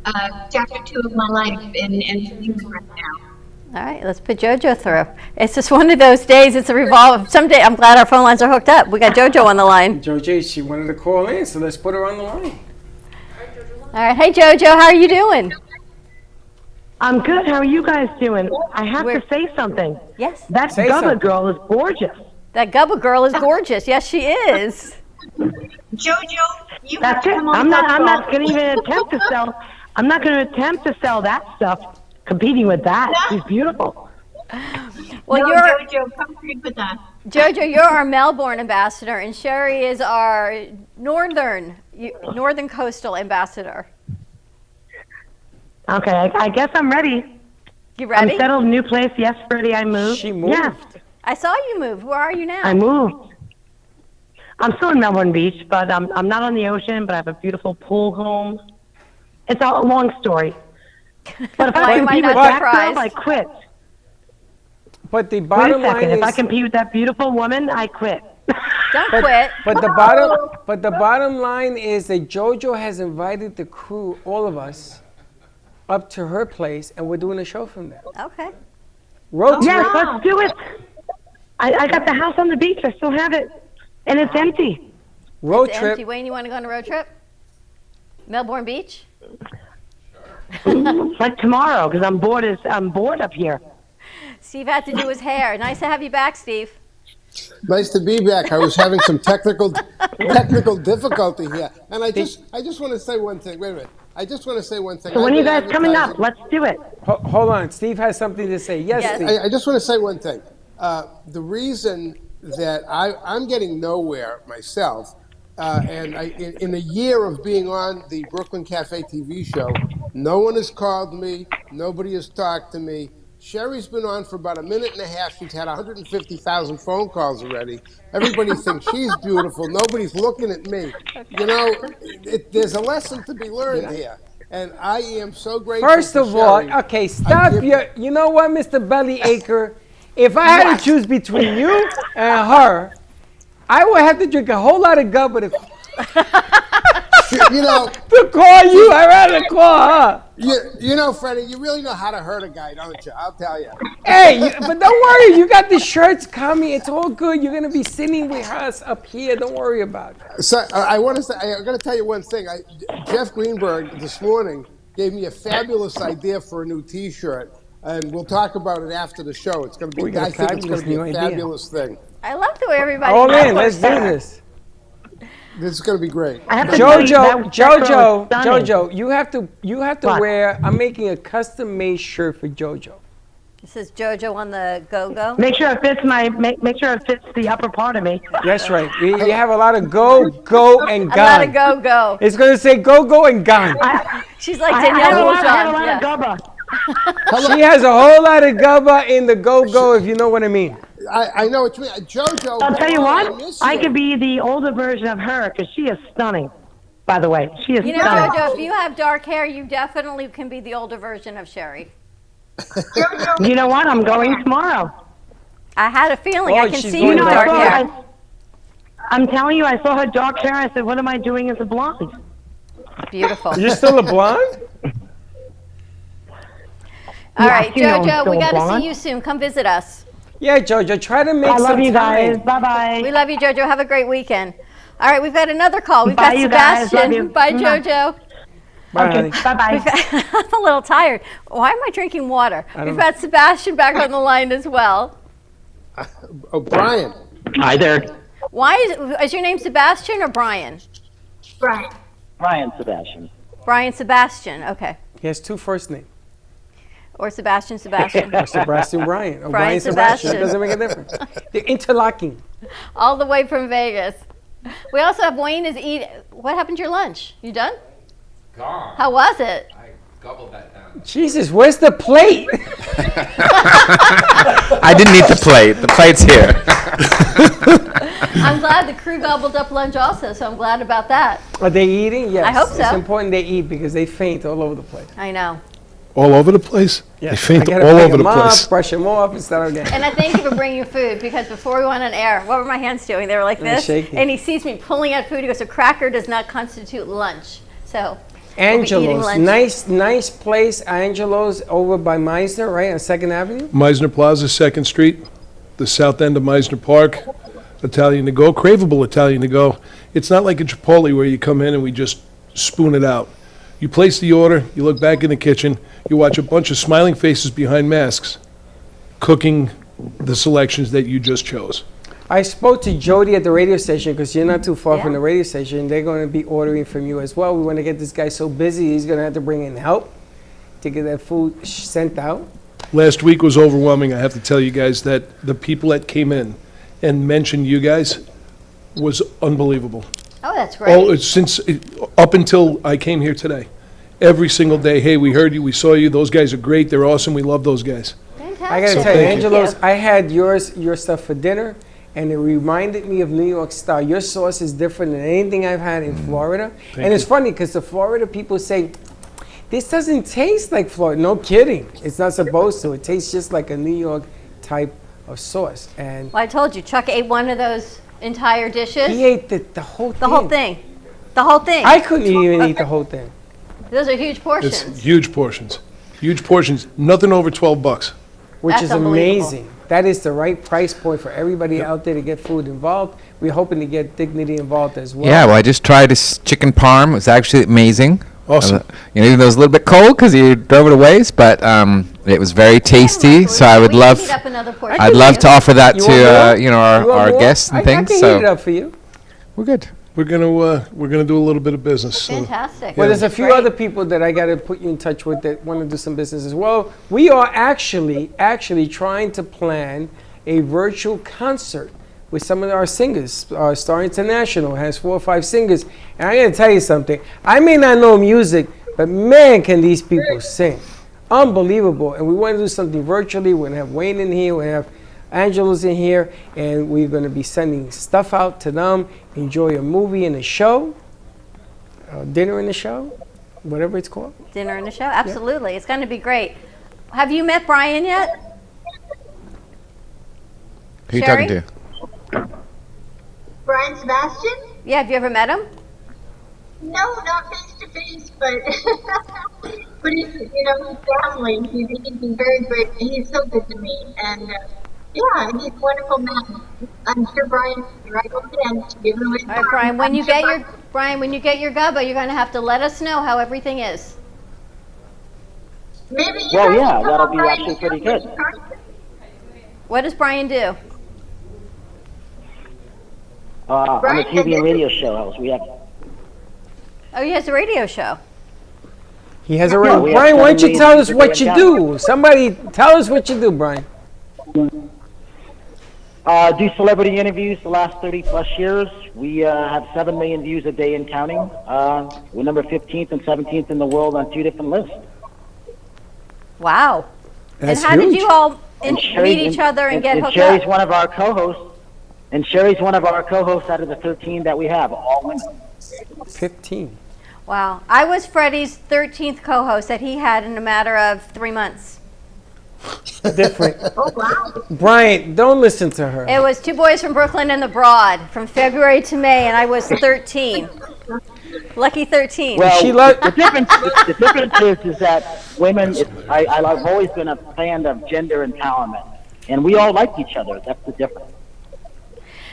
chapter 2 of my life, and right now. All right, let's put JoJo through. It's just one of those days. It's a revolve. Someday, I'm glad our phone lines are hooked up. We got JoJo on the line. JoJo, she wanted to call in, so let's put her on the line. All right, hey JoJo, how are you doing? I'm good. How are you guys doing? I have to say something. Yes. That Say Gubba something. girl is gorgeous. That Gubba girl is gorgeous. Yes, she is. JoJo, you That's it. I'm not going to even attempt to sell. I'm not going to attempt to sell that stuff. Competing with that, she's beautiful. Well, no, JoJo, come drink with us. JoJo, you're our Melbourne ambassador, and Sherry is our northern coastal ambassador. Okay, I guess I'm ready. You ready? I'm settled, new place. Yes, Freddie, I moved. She moved. Yes, I saw you move. Where are you now? I moved. I'm still in Melbourne Beach, but I'm not on the ocean, but I have a beautiful pool home. It's a long story. But if I compete with that girl, I quit. But the bottom Wait a second. line If I is, compete with that beautiful woman, I quit. Don't quit. but the bottom line is that JoJo has invited the crew, all of us, up to her place, and we're doing a show from there. Okay. Road trip. Yes, let's do it. I got the house on the beach. I still have it, and it's empty. Road It's trip. empty. Wayne, you want to go on a road trip? Melbourne Beach? Like tomorrow, because I'm bored up here. Steve had to do his hair. Nice to have you back, Steve. Nice to be back. I was having some technical difficulty here, and I just want to say one thing. Wait a minute. I just want to say one thing. So when are you guys coming up? Let's do it. Hold on. Steve has something to say. Yes, Steve. I just want to say one thing. The reason that I'm getting nowhere myself, and in a year of being on the Brooklyn Cafe TV show, no one has called me. Nobody has talked to me. Sherry's been on for about a minute and a half. She's had 150,000 phone calls already. Everybody thinks she's beautiful. Nobody's looking at me. You know, there's a lesson to be learned here. And I am so grateful. First of all, Sherry. okay, stop you know what, Mr. Bellyacre? If I had to choose between you and her, I would have to drink a whole lot of Gubba to call you. I'd rather call her. You know, Freddie, you really know how to hurt a guy, don't you? I'll tell you. Hey, but don't worry. You got the shirts coming. It's all good. You're going to be sitting with us up here. Don't worry about it. So I want to say, I'm going to tell you one thing. Jeff Greenberg this morning gave me a fabulous idea for a new T-shirt, and we'll talk about it after the show. It's going to be, I think it's going to be a fabulous thing. I love the way everybody. All in. Let's do this. This is going to be great. Jojo, you have to wear. I'm making a custom-made shirt for Jojo. It says JoJo on the go-go. Make sure it fits the upper part of me. That's right. You have a lot of go, and gone. A lot of go. It's going to say go, and gone. She's like Danielle I have a lot of Gubba. She has a whole lot of Gubba in the go, if you know what I mean. I know what you mean. JoJo. I'll tell you what. I could be the older version of her because she is stunning. By the way, she is You know, stunning. JoJo, if you have dark hair, you definitely can be the older version of Sherry. You know what? I'm going tomorrow. I had a feeling. I can see you You with know, dark hair. I'm telling you, I saw her dark hair. I said, "What am I doing as a blonde?" Beautiful. You're still a blonde? All right, you know I'm JoJo, we still got to blonde. see you soon. Come visit us. Yeah, Jojo, try to make I some love you guys. time. Bye-bye. We love you, JoJo. Have a great weekend. All right, we've got another call. We've Bye, got you guys. Sebastian. Love you. Bye, Mwah. JoJo. Bye, Okay, bye-bye. I'm a little tired. Why am I drinking water? We've got Sebastian back on the line as well. Oh, Brian. Hi there. Why is your name Sebastian or Brian? Brian Sebastian. Brian Sebastian. Okay. He has two first names. Or Sebastian Sebastian. Or Sebastian Brian. Or Brian Brian Sebastian. It Sebastian. doesn't make a difference. They're interlocking. All the way from Vegas. We also have Wayne is eating. What happened to your lunch? You done? Gone. How was it? I gobbled that down. Jesus, where's the plate? I didn't eat the plate. The plate's here. I'm glad the crew gobbled up lunch also, so I'm glad about that. Are they eating? Yes. I hope so. It's important they eat because they faint all over the place. I know. All over the place? Yes. They faint I gotta all pick over the them place. up, brush them off, and start again. And I thank you for bringing food because before we went on air, what were my hands doing? They were like They're this. shaking. And he sees me pulling out food. He goes, a cracker does not constitute lunch. So we'll be eating Angelo's, lunch. nice place. Angelo's over by Meisner, right on 2nd Avenue. Meisner Plaza, 2nd Street, the south end of Meisner Park. Italian to go, craveable Italian to go. It's not like a Chipotle where you come in and we just spoon it out. You place the order, you look back in the kitchen, you watch a bunch of smiling faces behind masks cooking the selections that you just chose. I spoke to Jody at the radio station because you're not too far Yeah. from the radio station. They're going to be ordering from you as well. We want to get this guy so busy, he's going to have to bring in help to get that food sent out. Last week was overwhelming. I have to tell you guys that the people that came in and mentioned you guys was unbelievable. Oh, that's great. Up until I came here today, every single day, hey, we heard you, we saw you, those guys are great, they're awesome, we love those guys. Fantastic. I got to tell you, Angelo's, I had your stuff for dinner, and it reminded me of New York style. Your sauce is different than anything I've had in Florida. And it's funny because the Florida people say, this doesn't taste like Florida. No kidding. It's not supposed to. It tastes just like a New York type of sauce. And Well, I told you, Chuck ate one of those entire dishes. he ate the whole thing. The whole thing. The whole thing. I couldn't even eat the whole thing. Those are huge portions. It's huge portions. Huge portions. Nothing over $12. Which That's is unbelievable. amazing. That is the right price point for everybody out there to get food involved. We're hoping to get Dignity involved as well. Yeah, well, I just tried this chicken parm. It was actually amazing. Awesome. Even though it was a little bit cold because you drove it a ways, but it was very tasty. So I would love, Heat up another portion. I'd love to offer that You want to more? our guests and I things. can So heat it up for you. we're good. We're gonna do a little bit of business. So. Fantastic. Well, there's a few other people that I got to put you in touch with that want to do some business as well. We are actually trying to plan a virtual concert with some of our singers. Star International has 4 or 5 singers. And I'm going to tell you something. I may not know music, but man, can these people sing. Unbelievable. And we want to do something virtually. We're going to have Wayne in here. We're going to have Angela's in here. And we're going to be sending stuff out to them. Enjoy a movie and a show. Dinner and a show. Whatever it's called. Dinner and a show? Absolutely. It's going to be great. Have you met Brian yet? Who are you Sherry? talking to? Brian Sebastian? Yeah, have you ever met him? No, not face to face, but but he's his family. He's been very great. He's so good to me, and yeah, he's a wonderful man. I'm sure Brian right over then to give him a All right, Brian. When you get your Gubba, you're going to have to let us know how everything is. Maybe you Well, guys yeah, can come that'll on be Brian's actually show pretty with good. Carson. What does Brian do? On the Brian, TV and radio show house, we have. Oh, he has a radio show. He has a Yeah, ring. we have Brian, why don't you 7 tell us million what people you in do? Somebody tell us what you do, Brian. Do celebrity interviews the last 30+ years. We have 7 million views a day and counting. We're number 15th and 17th in the world on 2 different lists. Wow. That's and how huge. did you all And meet each other and get hooked Sherry's up? one of our co-hosts. And Sherry's one of our co-hosts out of the 13 that we have, all women. 15. Wow. I was Freddie's 13th co-host that he had in a matter of 3 months. Different. Oh wow! Brian, don't listen to her. It was 2 boys from Brooklyn and the Broad from February to May, and I was 13. Lucky 13. Well, She the difference is that women. I've always been a fan of gender empowerment, and we all like each other. That's the difference.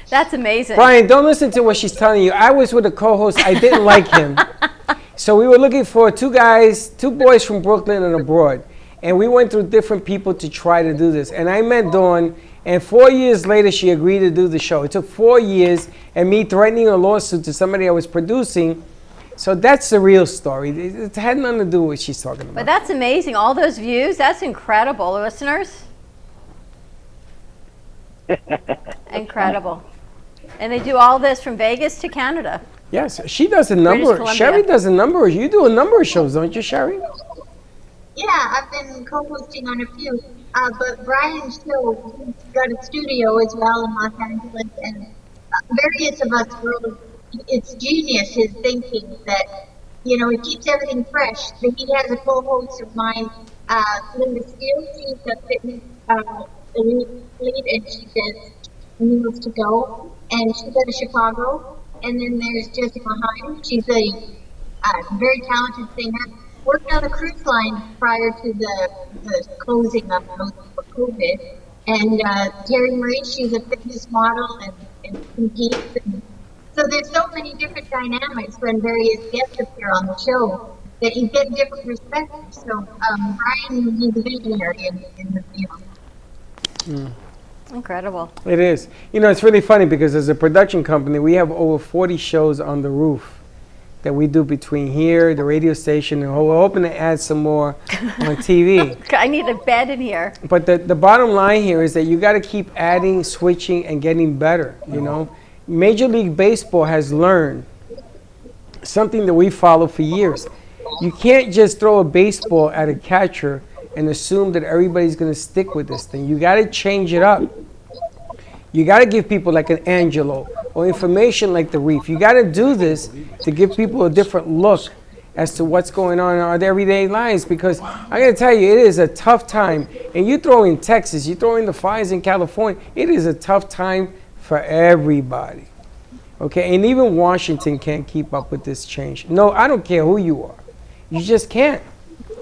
That's amazing. Brian, don't listen to what she's telling you. I was with a co-host. I didn't like him. So we were looking for 2 boys from Brooklyn and abroad. And we went through different people to try to do this. And I met Dawn, and 4 years later, she agreed to do the show. It took 4 years, and me threatening a lawsuit to somebody I was producing. So that's the real story. It had nothing to do with what she's talking about. But that's amazing. All those views, that's incredible, listeners. Incredible. And they do all this from Vegas to Canada. Yes, she does a British number. Columbia. Sherry does a number. You do a number of shows, don't you, Sherry? Yeah, I've been co-hosting on a few. But Brian's show, he's got a studio as well in Los Angeles, and various of us girls, it's genius, his thinking that, it keeps everything fresh. He has a co-host of mine, Linda Steele. She's a fitness elite, and she does Meals to Go, and she's out of Chicago. And then there's Jessica Hine. She's a very talented singer. Worked on a cruise line prior to the closing of those for COVID. And Terry Marie, she's a fitness model and competes. And so there's so many different dynamics when various guests appear on the show that you get different perspectives. So Brian, he's a visionary in the field. Incredible. It is. It's really funny because as a production company, we have over 40 shows on the roof that we do between here, the radio station, and we're hoping to add some more on TV. I need a bed in here. But the bottom line here is that you got to keep adding, switching, and getting better, Major League Baseball has learned something that we follow for years. You can't just throw a baseball at a catcher and assume that everybody's going to stick with this thing. You got to change it up. You got to give people like an Angelo or information like the Reef. You got to do this to give people a different look as to what's going on in our everyday lives, because I got to tell you, it is a tough time. And you throw in Texas, you throw in the fires in California, it is a tough time for everybody. Okay, and even Washington can't keep up with this change. No, I don't care who you are. You just can't.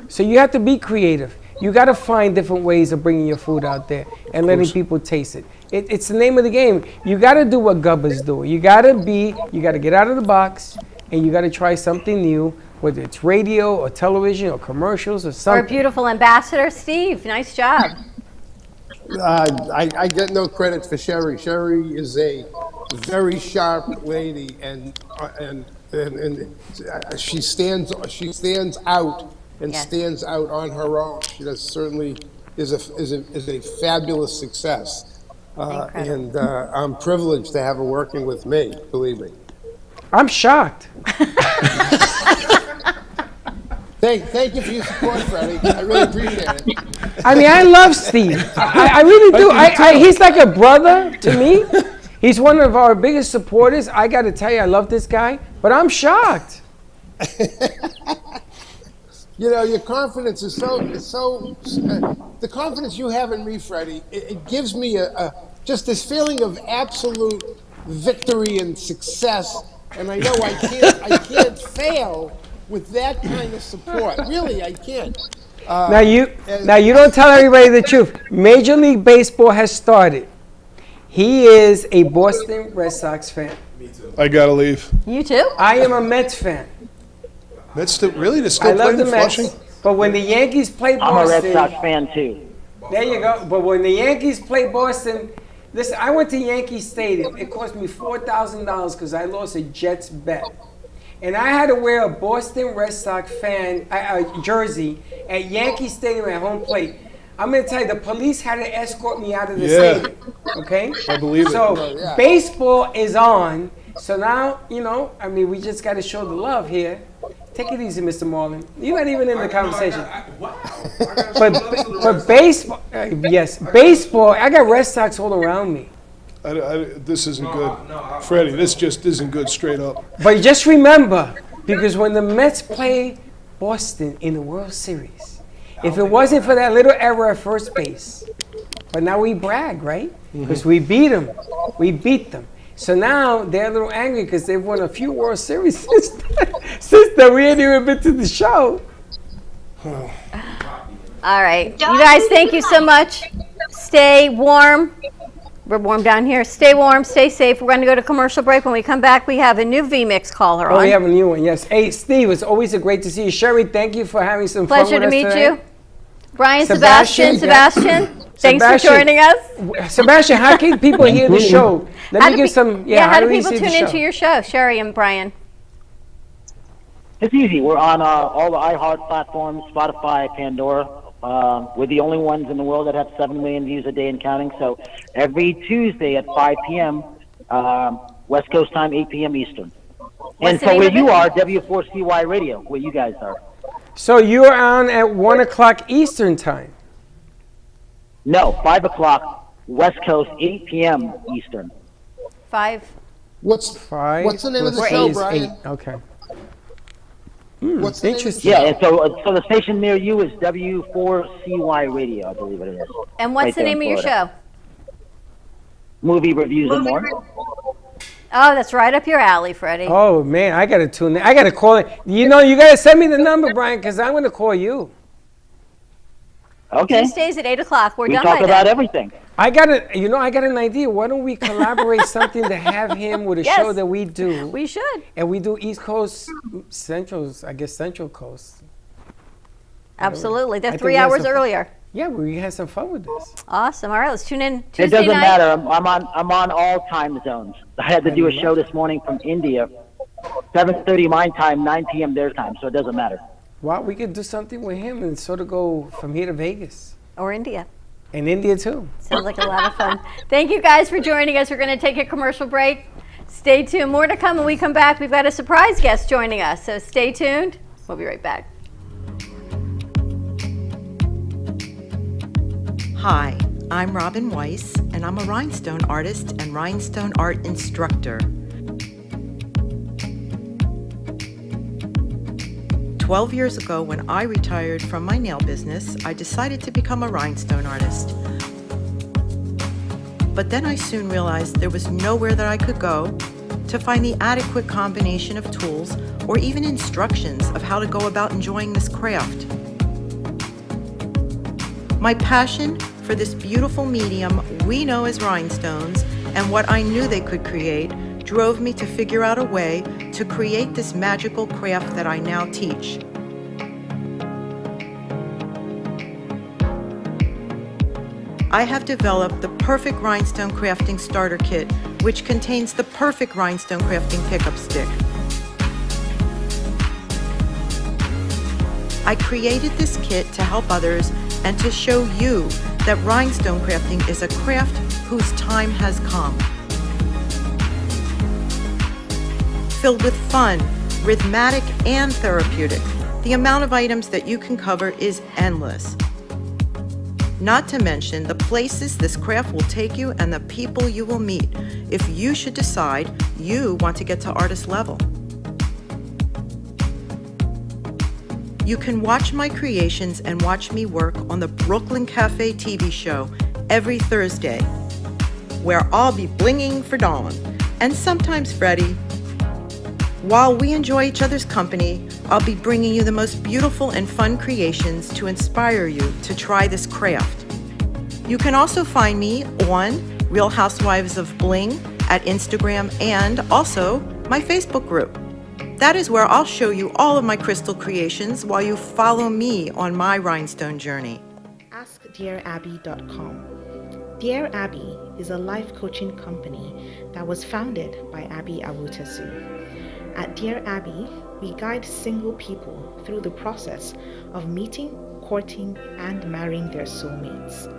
So you have to be creative. You got to find different ways of bringing your food out there and letting people taste it. It's the name of the game. You got to do what Gubba's doing. You got to get out of the box, and you got to try something new, whether it's radio or television or commercials or something. Our beautiful ambassador, Steve. Nice job. I get no credit for Sherry. Sherry is a very sharp lady, and she stands out and stands out on her own. She certainly is a fabulous success, and I'm privileged to have her working with me. Believe me. I'm shocked. Thank you for your support, Freddie. I really appreciate it. I mean, I love Steve. I really do. He's like a brother to me. He's one of our biggest supporters. I got to tell you, I love this guy, but I'm shocked. You know, your confidence is so the confidence you have in me, Freddie, it gives me just this feeling of absolute victory and success, and I know I can't fail with that kind of support. Really, I can't. Now you don't tell everybody the truth. Major League Baseball has started. He is a Boston Red Sox fan. Me too. I gotta leave. You too? I am a Mets fan. Mets still really? They're still I love playing the in Mets, Flushing? but when the Yankees play Boston, I'm a Red Sox fan too. There you go. But when the Yankees play Boston, listen, I went to Yankee Stadium. It cost me $4,000 because I lost a Jets bet. And I had to wear a Boston Red Sox fan jersey at Yankee Stadium at home plate. I'm going to tell you, the police had to escort me out of the stadium. Okay? I believe it. So baseball is on. So now, we just got to show the love here. Take it easy, Mr. Marlin. You're not even in the conversation. But baseball, baseball, I got Red Sox all around me. This isn't good. Freddie, this just isn't good straight up. But just remember, because when the Mets play Boston in the World Series, if it wasn't for that little error at first base, but now we brag, right? Because we beat them. We beat them. So now they're a little angry because they've won a few World Series since then. We ain't even been to the show. All right. You guys, thank you so much. Stay warm. We're warm down here. Stay warm, stay safe. We're going to go to commercial break. When we come back, we have a new VMix caller on. Oh, we have a new one, yes. Hey, Steve, it's always great to see you. Sherry, thank you for having some fun with us today. Pleasure to meet you. Brian, Sebastian, thanks for joining us. Sebastian, how can people hear the show? Let me give some, how do people tune into your show, Sherry and Brian? It's easy. We're on all the iHeart platforms, Spotify, Pandora. We're the only ones in the world that have 7 million views a day and counting. So every Tuesday at 5 p.m. West Coast time, 8 p.m. Eastern. And so where you are, W4CY Radio, where you guys are. So you're on at 1 o'clock Eastern time? No, 5 o'clock West Coast, 8 p.m. Eastern. 5. What's the name of the show, Brian? 8. Okay. What's the interesting? Yeah, and so the station near you is W4CY Radio, I believe it is. And what's the name of your show? Movie Reviews and More. Oh, that's right up your alley, Freddie. Oh, man, I got to tune in. I got to call it. You got to send me the number, Brian, because I'm going to call you. Okay. Tuesdays at 8 o'clock. We're done by by then. We talk about then. everything. I got an idea. Why don't we collaborate something to have him with a show that we do? We should. And we do East Coast, Central Coast. Absolutely. They're 3 hours earlier. Yeah, we had some fun with this. Awesome. All right, let's tune in Tuesday It doesn't night. matter. I'm on all time zones. I had to do a show this morning from India, 7:30 my time, 9 p.m. their time, so it doesn't matter. Well, we could do something with him and sort of go from here to Vegas. Or India. And India, too. Sounds like a lot of fun. Thank you guys for joining us. We're going to take a commercial break. Stay tuned. More to come when we come back. We've got a surprise guest joining us, so stay tuned. We'll be right back. Hi, I'm Robin Weiss, and I'm a rhinestone artist and rhinestone art instructor. 12 years ago, when I retired from my nail business, I decided to become a rhinestone artist. But then I soon realized there was nowhere that I could go to find the adequate combination of tools or even instructions of how to go about enjoying this craft. My passion for this beautiful medium we know as rhinestones and what I knew they could create drove me to figure out a way to create this magical craft that I now teach. I have developed the perfect rhinestone crafting starter kit, which contains the perfect rhinestone crafting pickup stick. I created this kit to help others and to show you that rhinestone crafting is a craft whose time has come. Filled with fun, rhythmic, and therapeutic, the amount of items that you can cover is endless. Not to mention the places this craft will take you and the people you will meet if you should decide you want to get to artist level. You can watch my creations and watch me work on the Brooklyn Cafe TV show every Thursday, where I'll be blinging for Dawn, and sometimes Freddie. While we enjoy each other's company, I'll be bringing you the most beautiful and fun creations to inspire you to try this craft. You can also find me on Real Housewives of Bling at Instagram and also my Facebook group. That is where I'll show you all of my crystal creations while you follow me on my rhinestone journey. AskDearAbby.com. Dear Abby is a life coaching company that was founded by Abby Awutasu. At Dear Abby, we guide single people through the process of meeting, courting, and marrying their soulmates.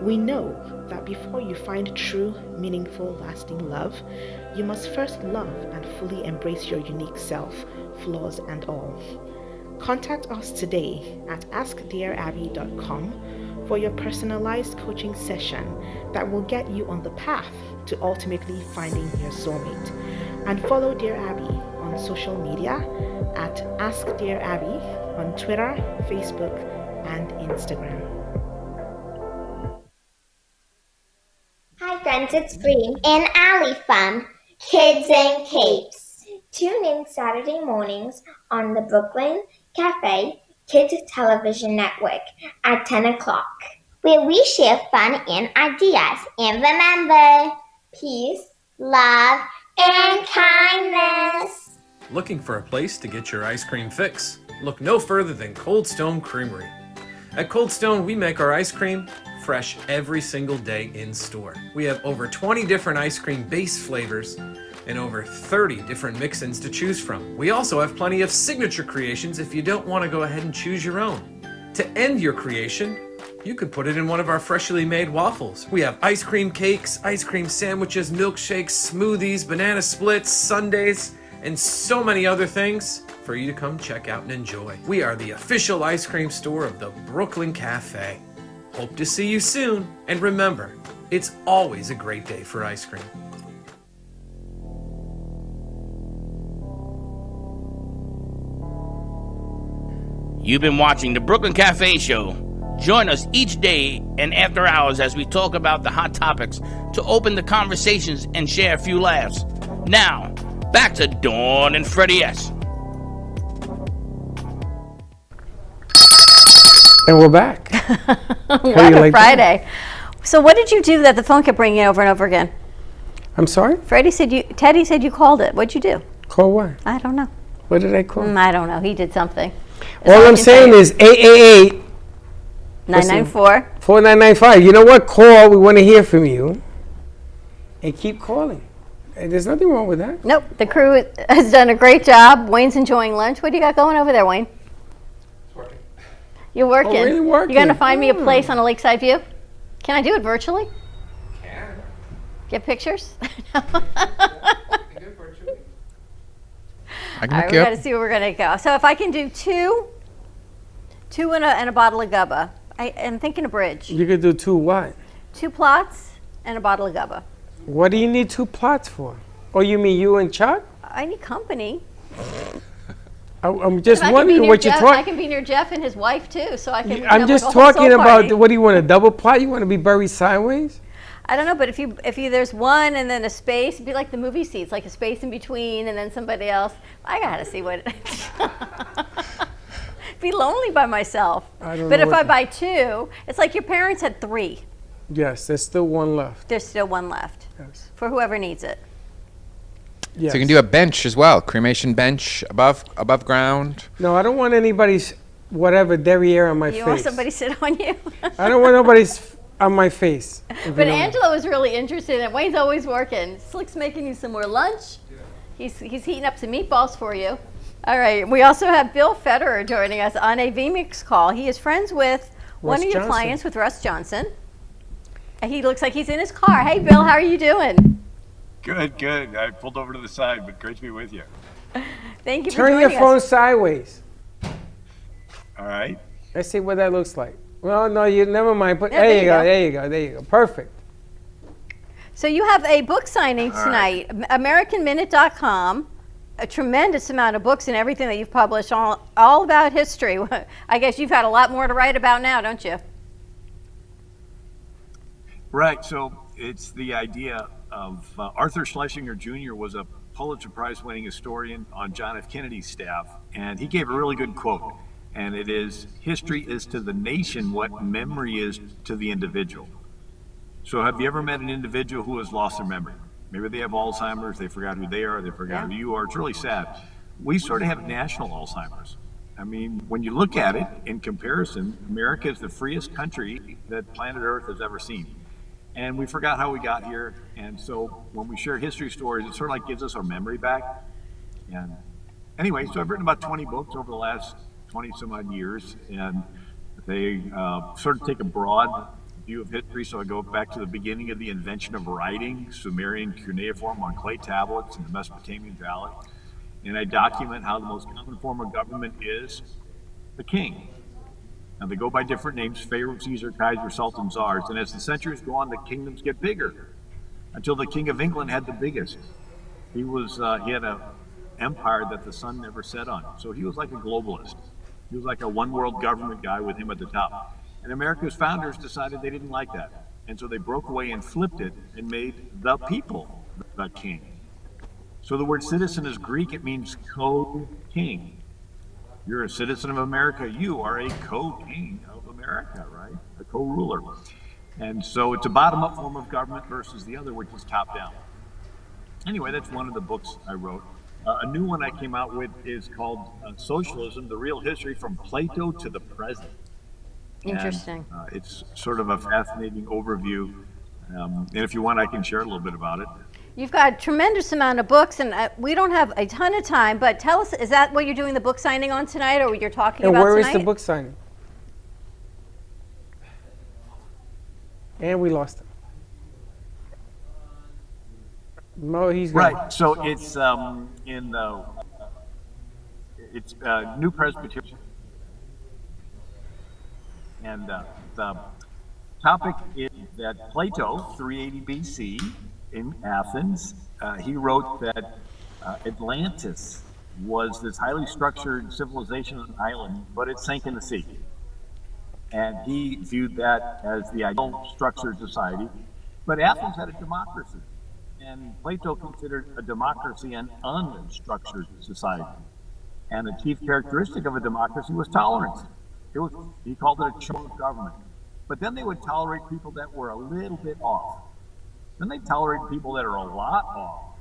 We know that before you find true, meaningful, lasting love, you must first love and fully embrace your unique self, flaws and all. Contact us today at AskDearAbby.com for your personalized coaching session that will get you on the path to ultimately finding your soulmate. And follow Dear Abby on social media at Ask Dear Abby on Twitter, Facebook, and Instagram. Hi friends, it's Green and Allie from Kids and Capes. Tune in Saturday mornings on the Brooklyn Cafe Kids Television Network at 10 o'clock, where we share fun and ideas. And remember, peace, love, and kindness. Looking for a place to get your ice cream fix? Look no further than Cold Stone Creamery. At Cold Stone, we make our ice cream fresh every single day in store. We have over 20 different ice cream base flavors and over 30 different mix-ins to choose from. We also have plenty of signature creations if you don't want to go ahead and choose your own. To end your creation, you can put it in one of our freshly made waffles. We have ice cream cakes, ice cream sandwiches, milkshakes, smoothies, banana splits, sundaes, and so many other things for you to come check out and enjoy. We are the official ice cream store of the Brooklyn Cafe. Hope to see you soon, and remember, it's always a great day for ice cream. You've been watching the Brooklyn Cafe Show. Join us each day and after hours as we talk about the hot topics to open the conversations and share a few laughs. Now, back to Dawn and Freddie S. And we're back. What a Friday. So what did you do that the phone kept ringing over and over again? I'm sorry? Teddy said you called it. What'd you do? Call what? I don't know. What did I call? I don't know. He did something. All I'm saying is 888 994 4995. You know what? Call. We want to hear from you. And keep calling. And there's nothing wrong with that. Nope. The crew has done a great job. Wayne's enjoying lunch. What do you got going over there, Wayne? You're working. Oh, really working? You're going to find me a place on a lakeside view? Can I do it virtually? Can. Get pictures? I can All right, we got to see where we're going to go. So if I can do two and a bottle of Gubba. I'm thinking a bridge. You could do two what? 2 plots and a bottle of Gubba. What do you need 2 plots for? Oh, you mean you and Chuck? I need company. I'm just I can be wondering near what you're Jeff- talking. I can be near Jeff and his wife too, so I can. I'm just talking about, what do you want, a double plot? You want to be buried sideways? I don't know, but if you there's one and then a space, it'd be like the movie seats, like a space in between and then somebody else. I gotta see what. Be lonely by myself. I don't but know if what I buy 2, it's like your parents had 3. Yes, there's still 1 left. There's still 1 left Yes. for whoever needs it. Yes. So you can do a bench as well, cremation bench above ground. No, I don't want anybody's whatever derriere on my You face. want somebody to sit on you? I don't want nobody's on my face. if you But don't- Angelo was really interested in it. Wayne's always working. Slick's making you some more lunch. He's heating up some meatballs for you. All right. We also have Bill Federer joining us on a VMix call. He is friends with one Russ of your Johnson. clients, with Russ Johnson. And he looks like he's in his car. Hey, Bill, how are you doing? Good, good. I pulled over to the side, but great to be with you. Thank you for Turn joining your phone us. sideways. All right. Let's see what that looks like. Well, no, you never mind. But Yeah, there there you you go. go. There you go. There you go. Perfect. So you have a book signing All tonight, AmericanMinute.com. A tremendous amount of books and everything that you've published, all about history. I guess you've had a lot more to write about now, don't you? Right. So it's the idea of Arthur Schlesinger Jr. was a Pulitzer Prize winning historian on John F. Kennedy's staff, and he gave a really good quote. And it is, history is to the nation what memory is to the individual. So have you ever met an individual who has lost their memory? Maybe they have Alzheimer's, they forgot who they are, they forgot who you are. It's really sad. We sort of have national Alzheimer's. I mean, when you look at it in comparison, America is the freest country that planet Earth has ever seen. And we forgot how we got here. And so when we share history stories, it sort of like gives us our memory back. And anyway, so I've written about 20 books over the last 20 some odd years. And they sort of take a broad view of history. So I go back to the beginning of the invention of writing, Sumerian cuneiform on clay tablets in the Mesopotamian Valley. And I document how the most common form of government is the king. Now they go by different names: Pharaoh, Caesar, Kaiser, Sultan, Tsars. And as the centuries go on, the kingdoms get bigger, until the King of England had the biggest. He had an empire that the sun never set on. So he was like a globalist. He was like a one world government guy with him at the top. And America's founders decided they didn't like that. And so they broke away and flipped it and made the people the king. So the word citizen is Greek. It means co-king. You're a citizen of America. You are a co-king of America, right? A co-ruler. And so it's a bottom-up form of government versus the other, which is top-down. Anyway, that's one of the books I wrote. A new one I came out with is called Socialism, The Real History from Plato to the Present. Interesting. And, it's sort of a fascinating overview. And if you want, I can share a little bit about it. You've got a tremendous amount of books, and we don't have a ton of time, but tell us, is that what you're doing the book signing on tonight, or what you're talking And about where tonight? is the book signing? And we lost him. No, he's gone. Right. So it's in the New Presbyterian, and the topic is that Plato, 380 BC, in Athens, he wrote that Atlantis was this highly structured civilization on an island, but it sank in the sea. And he viewed that as the ideal structured society. But Athens had a democracy. And Plato considered a democracy an unstructured society. And the chief characteristic of a democracy was tolerance. He called it a show of government. But then they would tolerate people that were a little bit off. Then they tolerate people that are a lot off.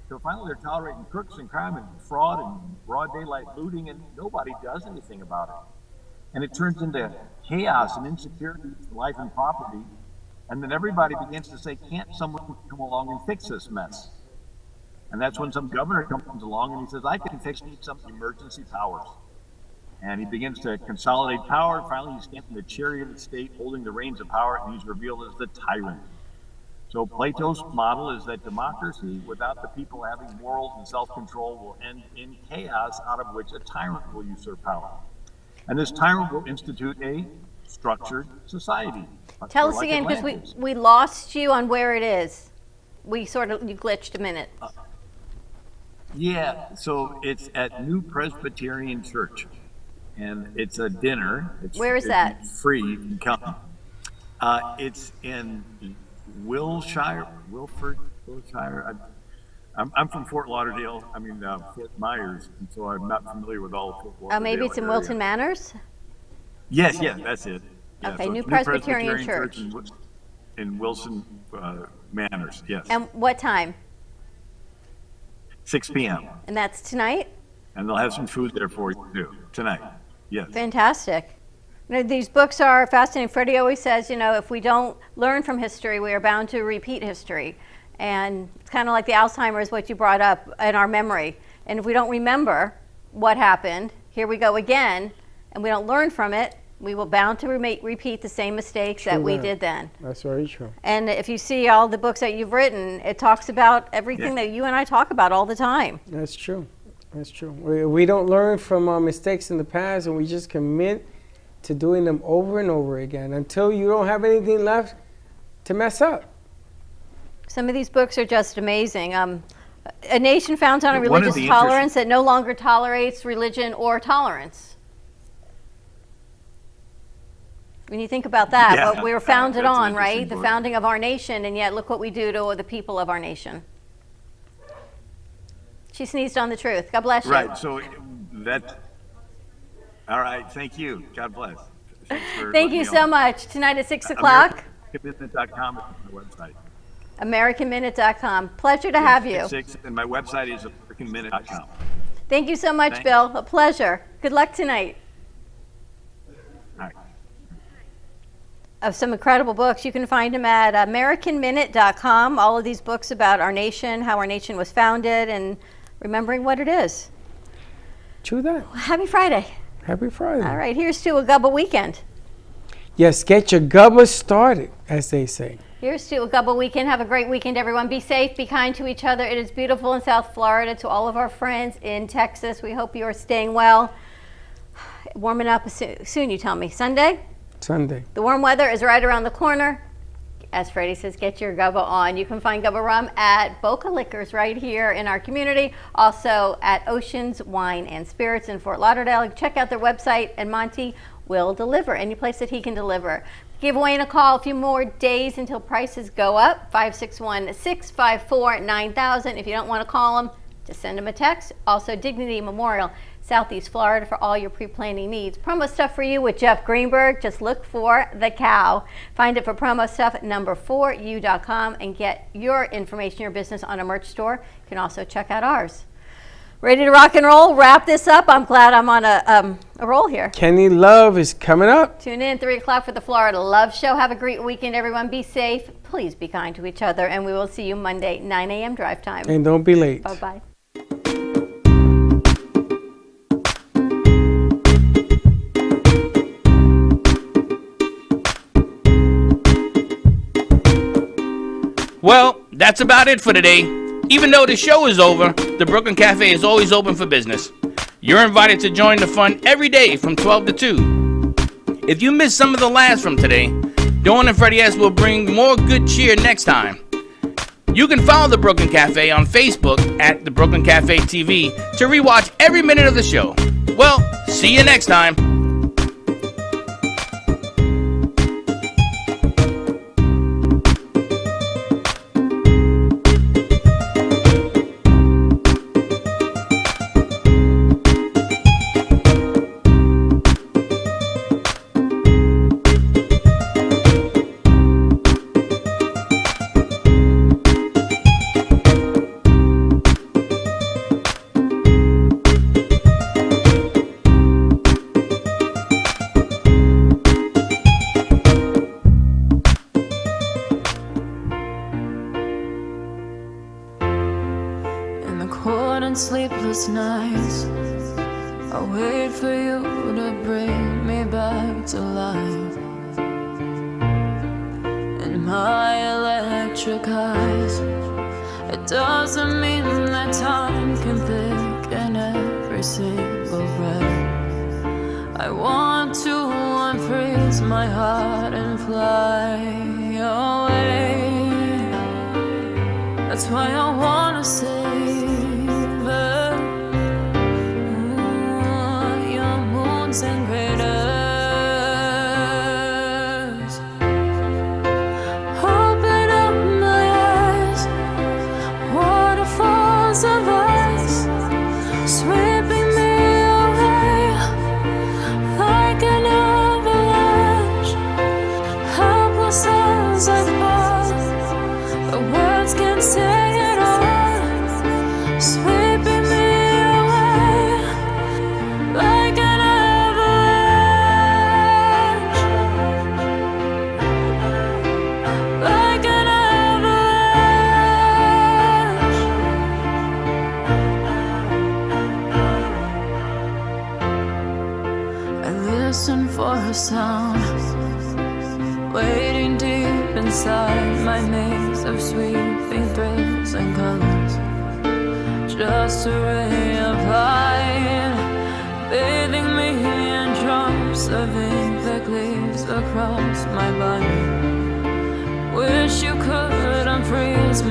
So finally they're tolerating crooks and crime and fraud and broad daylight looting, and nobody does anything about it. And it turns into chaos and insecurity for life and property. And then everybody begins to say, can't someone come along and fix this mess? And that's when some governor comes along and he says, I can fix some emergency powers. And he begins to consolidate power. Finally, he's standing in the chariot of the state, holding the reins of power, and he's revealed as the tyrant. So Plato's model is that democracy, without the people having morals and self-control, will end in chaos, out of which a tyrant will usurp power. And this tyrant will institute a structured society. Tell us again, because we lost you on where it is. You glitched a minute. Yeah, so it's at New Presbyterian Church, and it's a dinner. Where is that? It's free, you can come. It's in Wilford, Wilshire. I'm from Fort Lauderdale, Fort Myers, and so I'm not familiar with all of Fort Lauderdale. Oh, maybe it's in Wilton Manors? Yes, that's it. Yeah, Okay, so New it's Presbyterian Church. in Wilson Manors, yes. And what time? 6 p.m. And that's tonight? And they'll have some food there for you too, tonight. Yes. Fantastic. These books are fascinating. Freddie always says, if we don't learn from history, we are bound to repeat history. And it's kind of like the Alzheimer's, what you brought up, in our memory. And if we don't remember what happened, here we go again, and we don't learn from it, we will bound to repeat the same mistakes that we did then. That's very true. And if you see all the books that you've written, it talks about everything that you and I talk about all the time. That's true. That's true. We don't learn from our mistakes in the past, and we just commit to doing them over and over again until you don't have anything left to mess up. Some of these books are just amazing. A Nation Founded on a Religious Tolerance that no longer tolerates religion or tolerance. When you think about that, what we were founded on, right? The founding of our nation, and yet look what we do to the people of our nation. She sneezed on the truth. God bless you. Right, so all right, thank you. God bless. Thank you so much. Tonight at 6 o'clock. AmericanMinute.com is my website. AmericanMinute.com. Pleasure to have you. 6, and my website is AmericanMinute.com. Thank you so much, Bill. A pleasure. Good luck tonight. All right. Of some incredible books. You can find them at AmericanMinute.com. All of these books about our nation, how our nation was founded, and remembering what it is. True that. Happy Friday. Happy Friday. All right, here's to a Gubba weekend. Yes, get your Gubba started, as they say. Here's to a Gubba weekend. Have a great weekend, everyone. Be safe, be kind to each other. It is beautiful in South Florida. To all of our friends in Texas, we hope you are staying well. Warming up soon, you tell me. Sunday? Sunday. The warm weather is right around the corner. As Freddie says, get your Gubba on. You can find Gubba Rum at Boca Liquors right here in our community. Also at Oceans Wine and Spirits in Fort Lauderdale. Check out their website, and Monty will deliver any place that he can deliver. Give Wayne a call. A few more days until prices go up. 561-654-9000. If you don't want to call him, just send him a text. Also, Dignity Memorial, Southeast Florida, for all your pre-planning needs. Promo stuff for you with Jeff Greenberg. Just look for the cow. Find it for promo stuff at number4u.com and get your information, your business on a merch store. You can also check out ours. Ready to rock and roll? Wrap this up. I'm glad I'm on a roll here. Kenny Love is coming up. Tune in 3 o'clock for the Florida Love Show. Have a great weekend, everyone. Be safe. Please be kind to each other. And we will see you Monday, 9 a.m. drive time. And don't be late. Bye-bye. Well, that's about it for today. Even though the show is over, the Brooklyn Cafe is always open for business. You're invited to join the fun every day from 12 to 2. If you missed some of the laughs from today, Dawn and Freddie S. will bring more good cheer next time. You can follow the Brooklyn Cafe on Facebook at the Brooklyn Cafe TV to rewatch every minute of the show. Well, see you next time. Sleepless nights, I wait for you to bring me back to life. In my electric eyes, it doesn't mean that time can thicken every single breath. I want to unfold freeze my heart and fly away. That's why I wanna save her. Your moons and craters. Open up my eyes, waterfalls of ice, sweeping me away like an avalanche. Helpless as I fall, the words can't say it all, sweeping me away like an avalanche, like an avalanche. I listen for a sound, waiting deep inside my maze of sweeping thrills and colors. Just a ray of light, bathing me in drops of ink that gleams across my body. Wish you could unfreeze my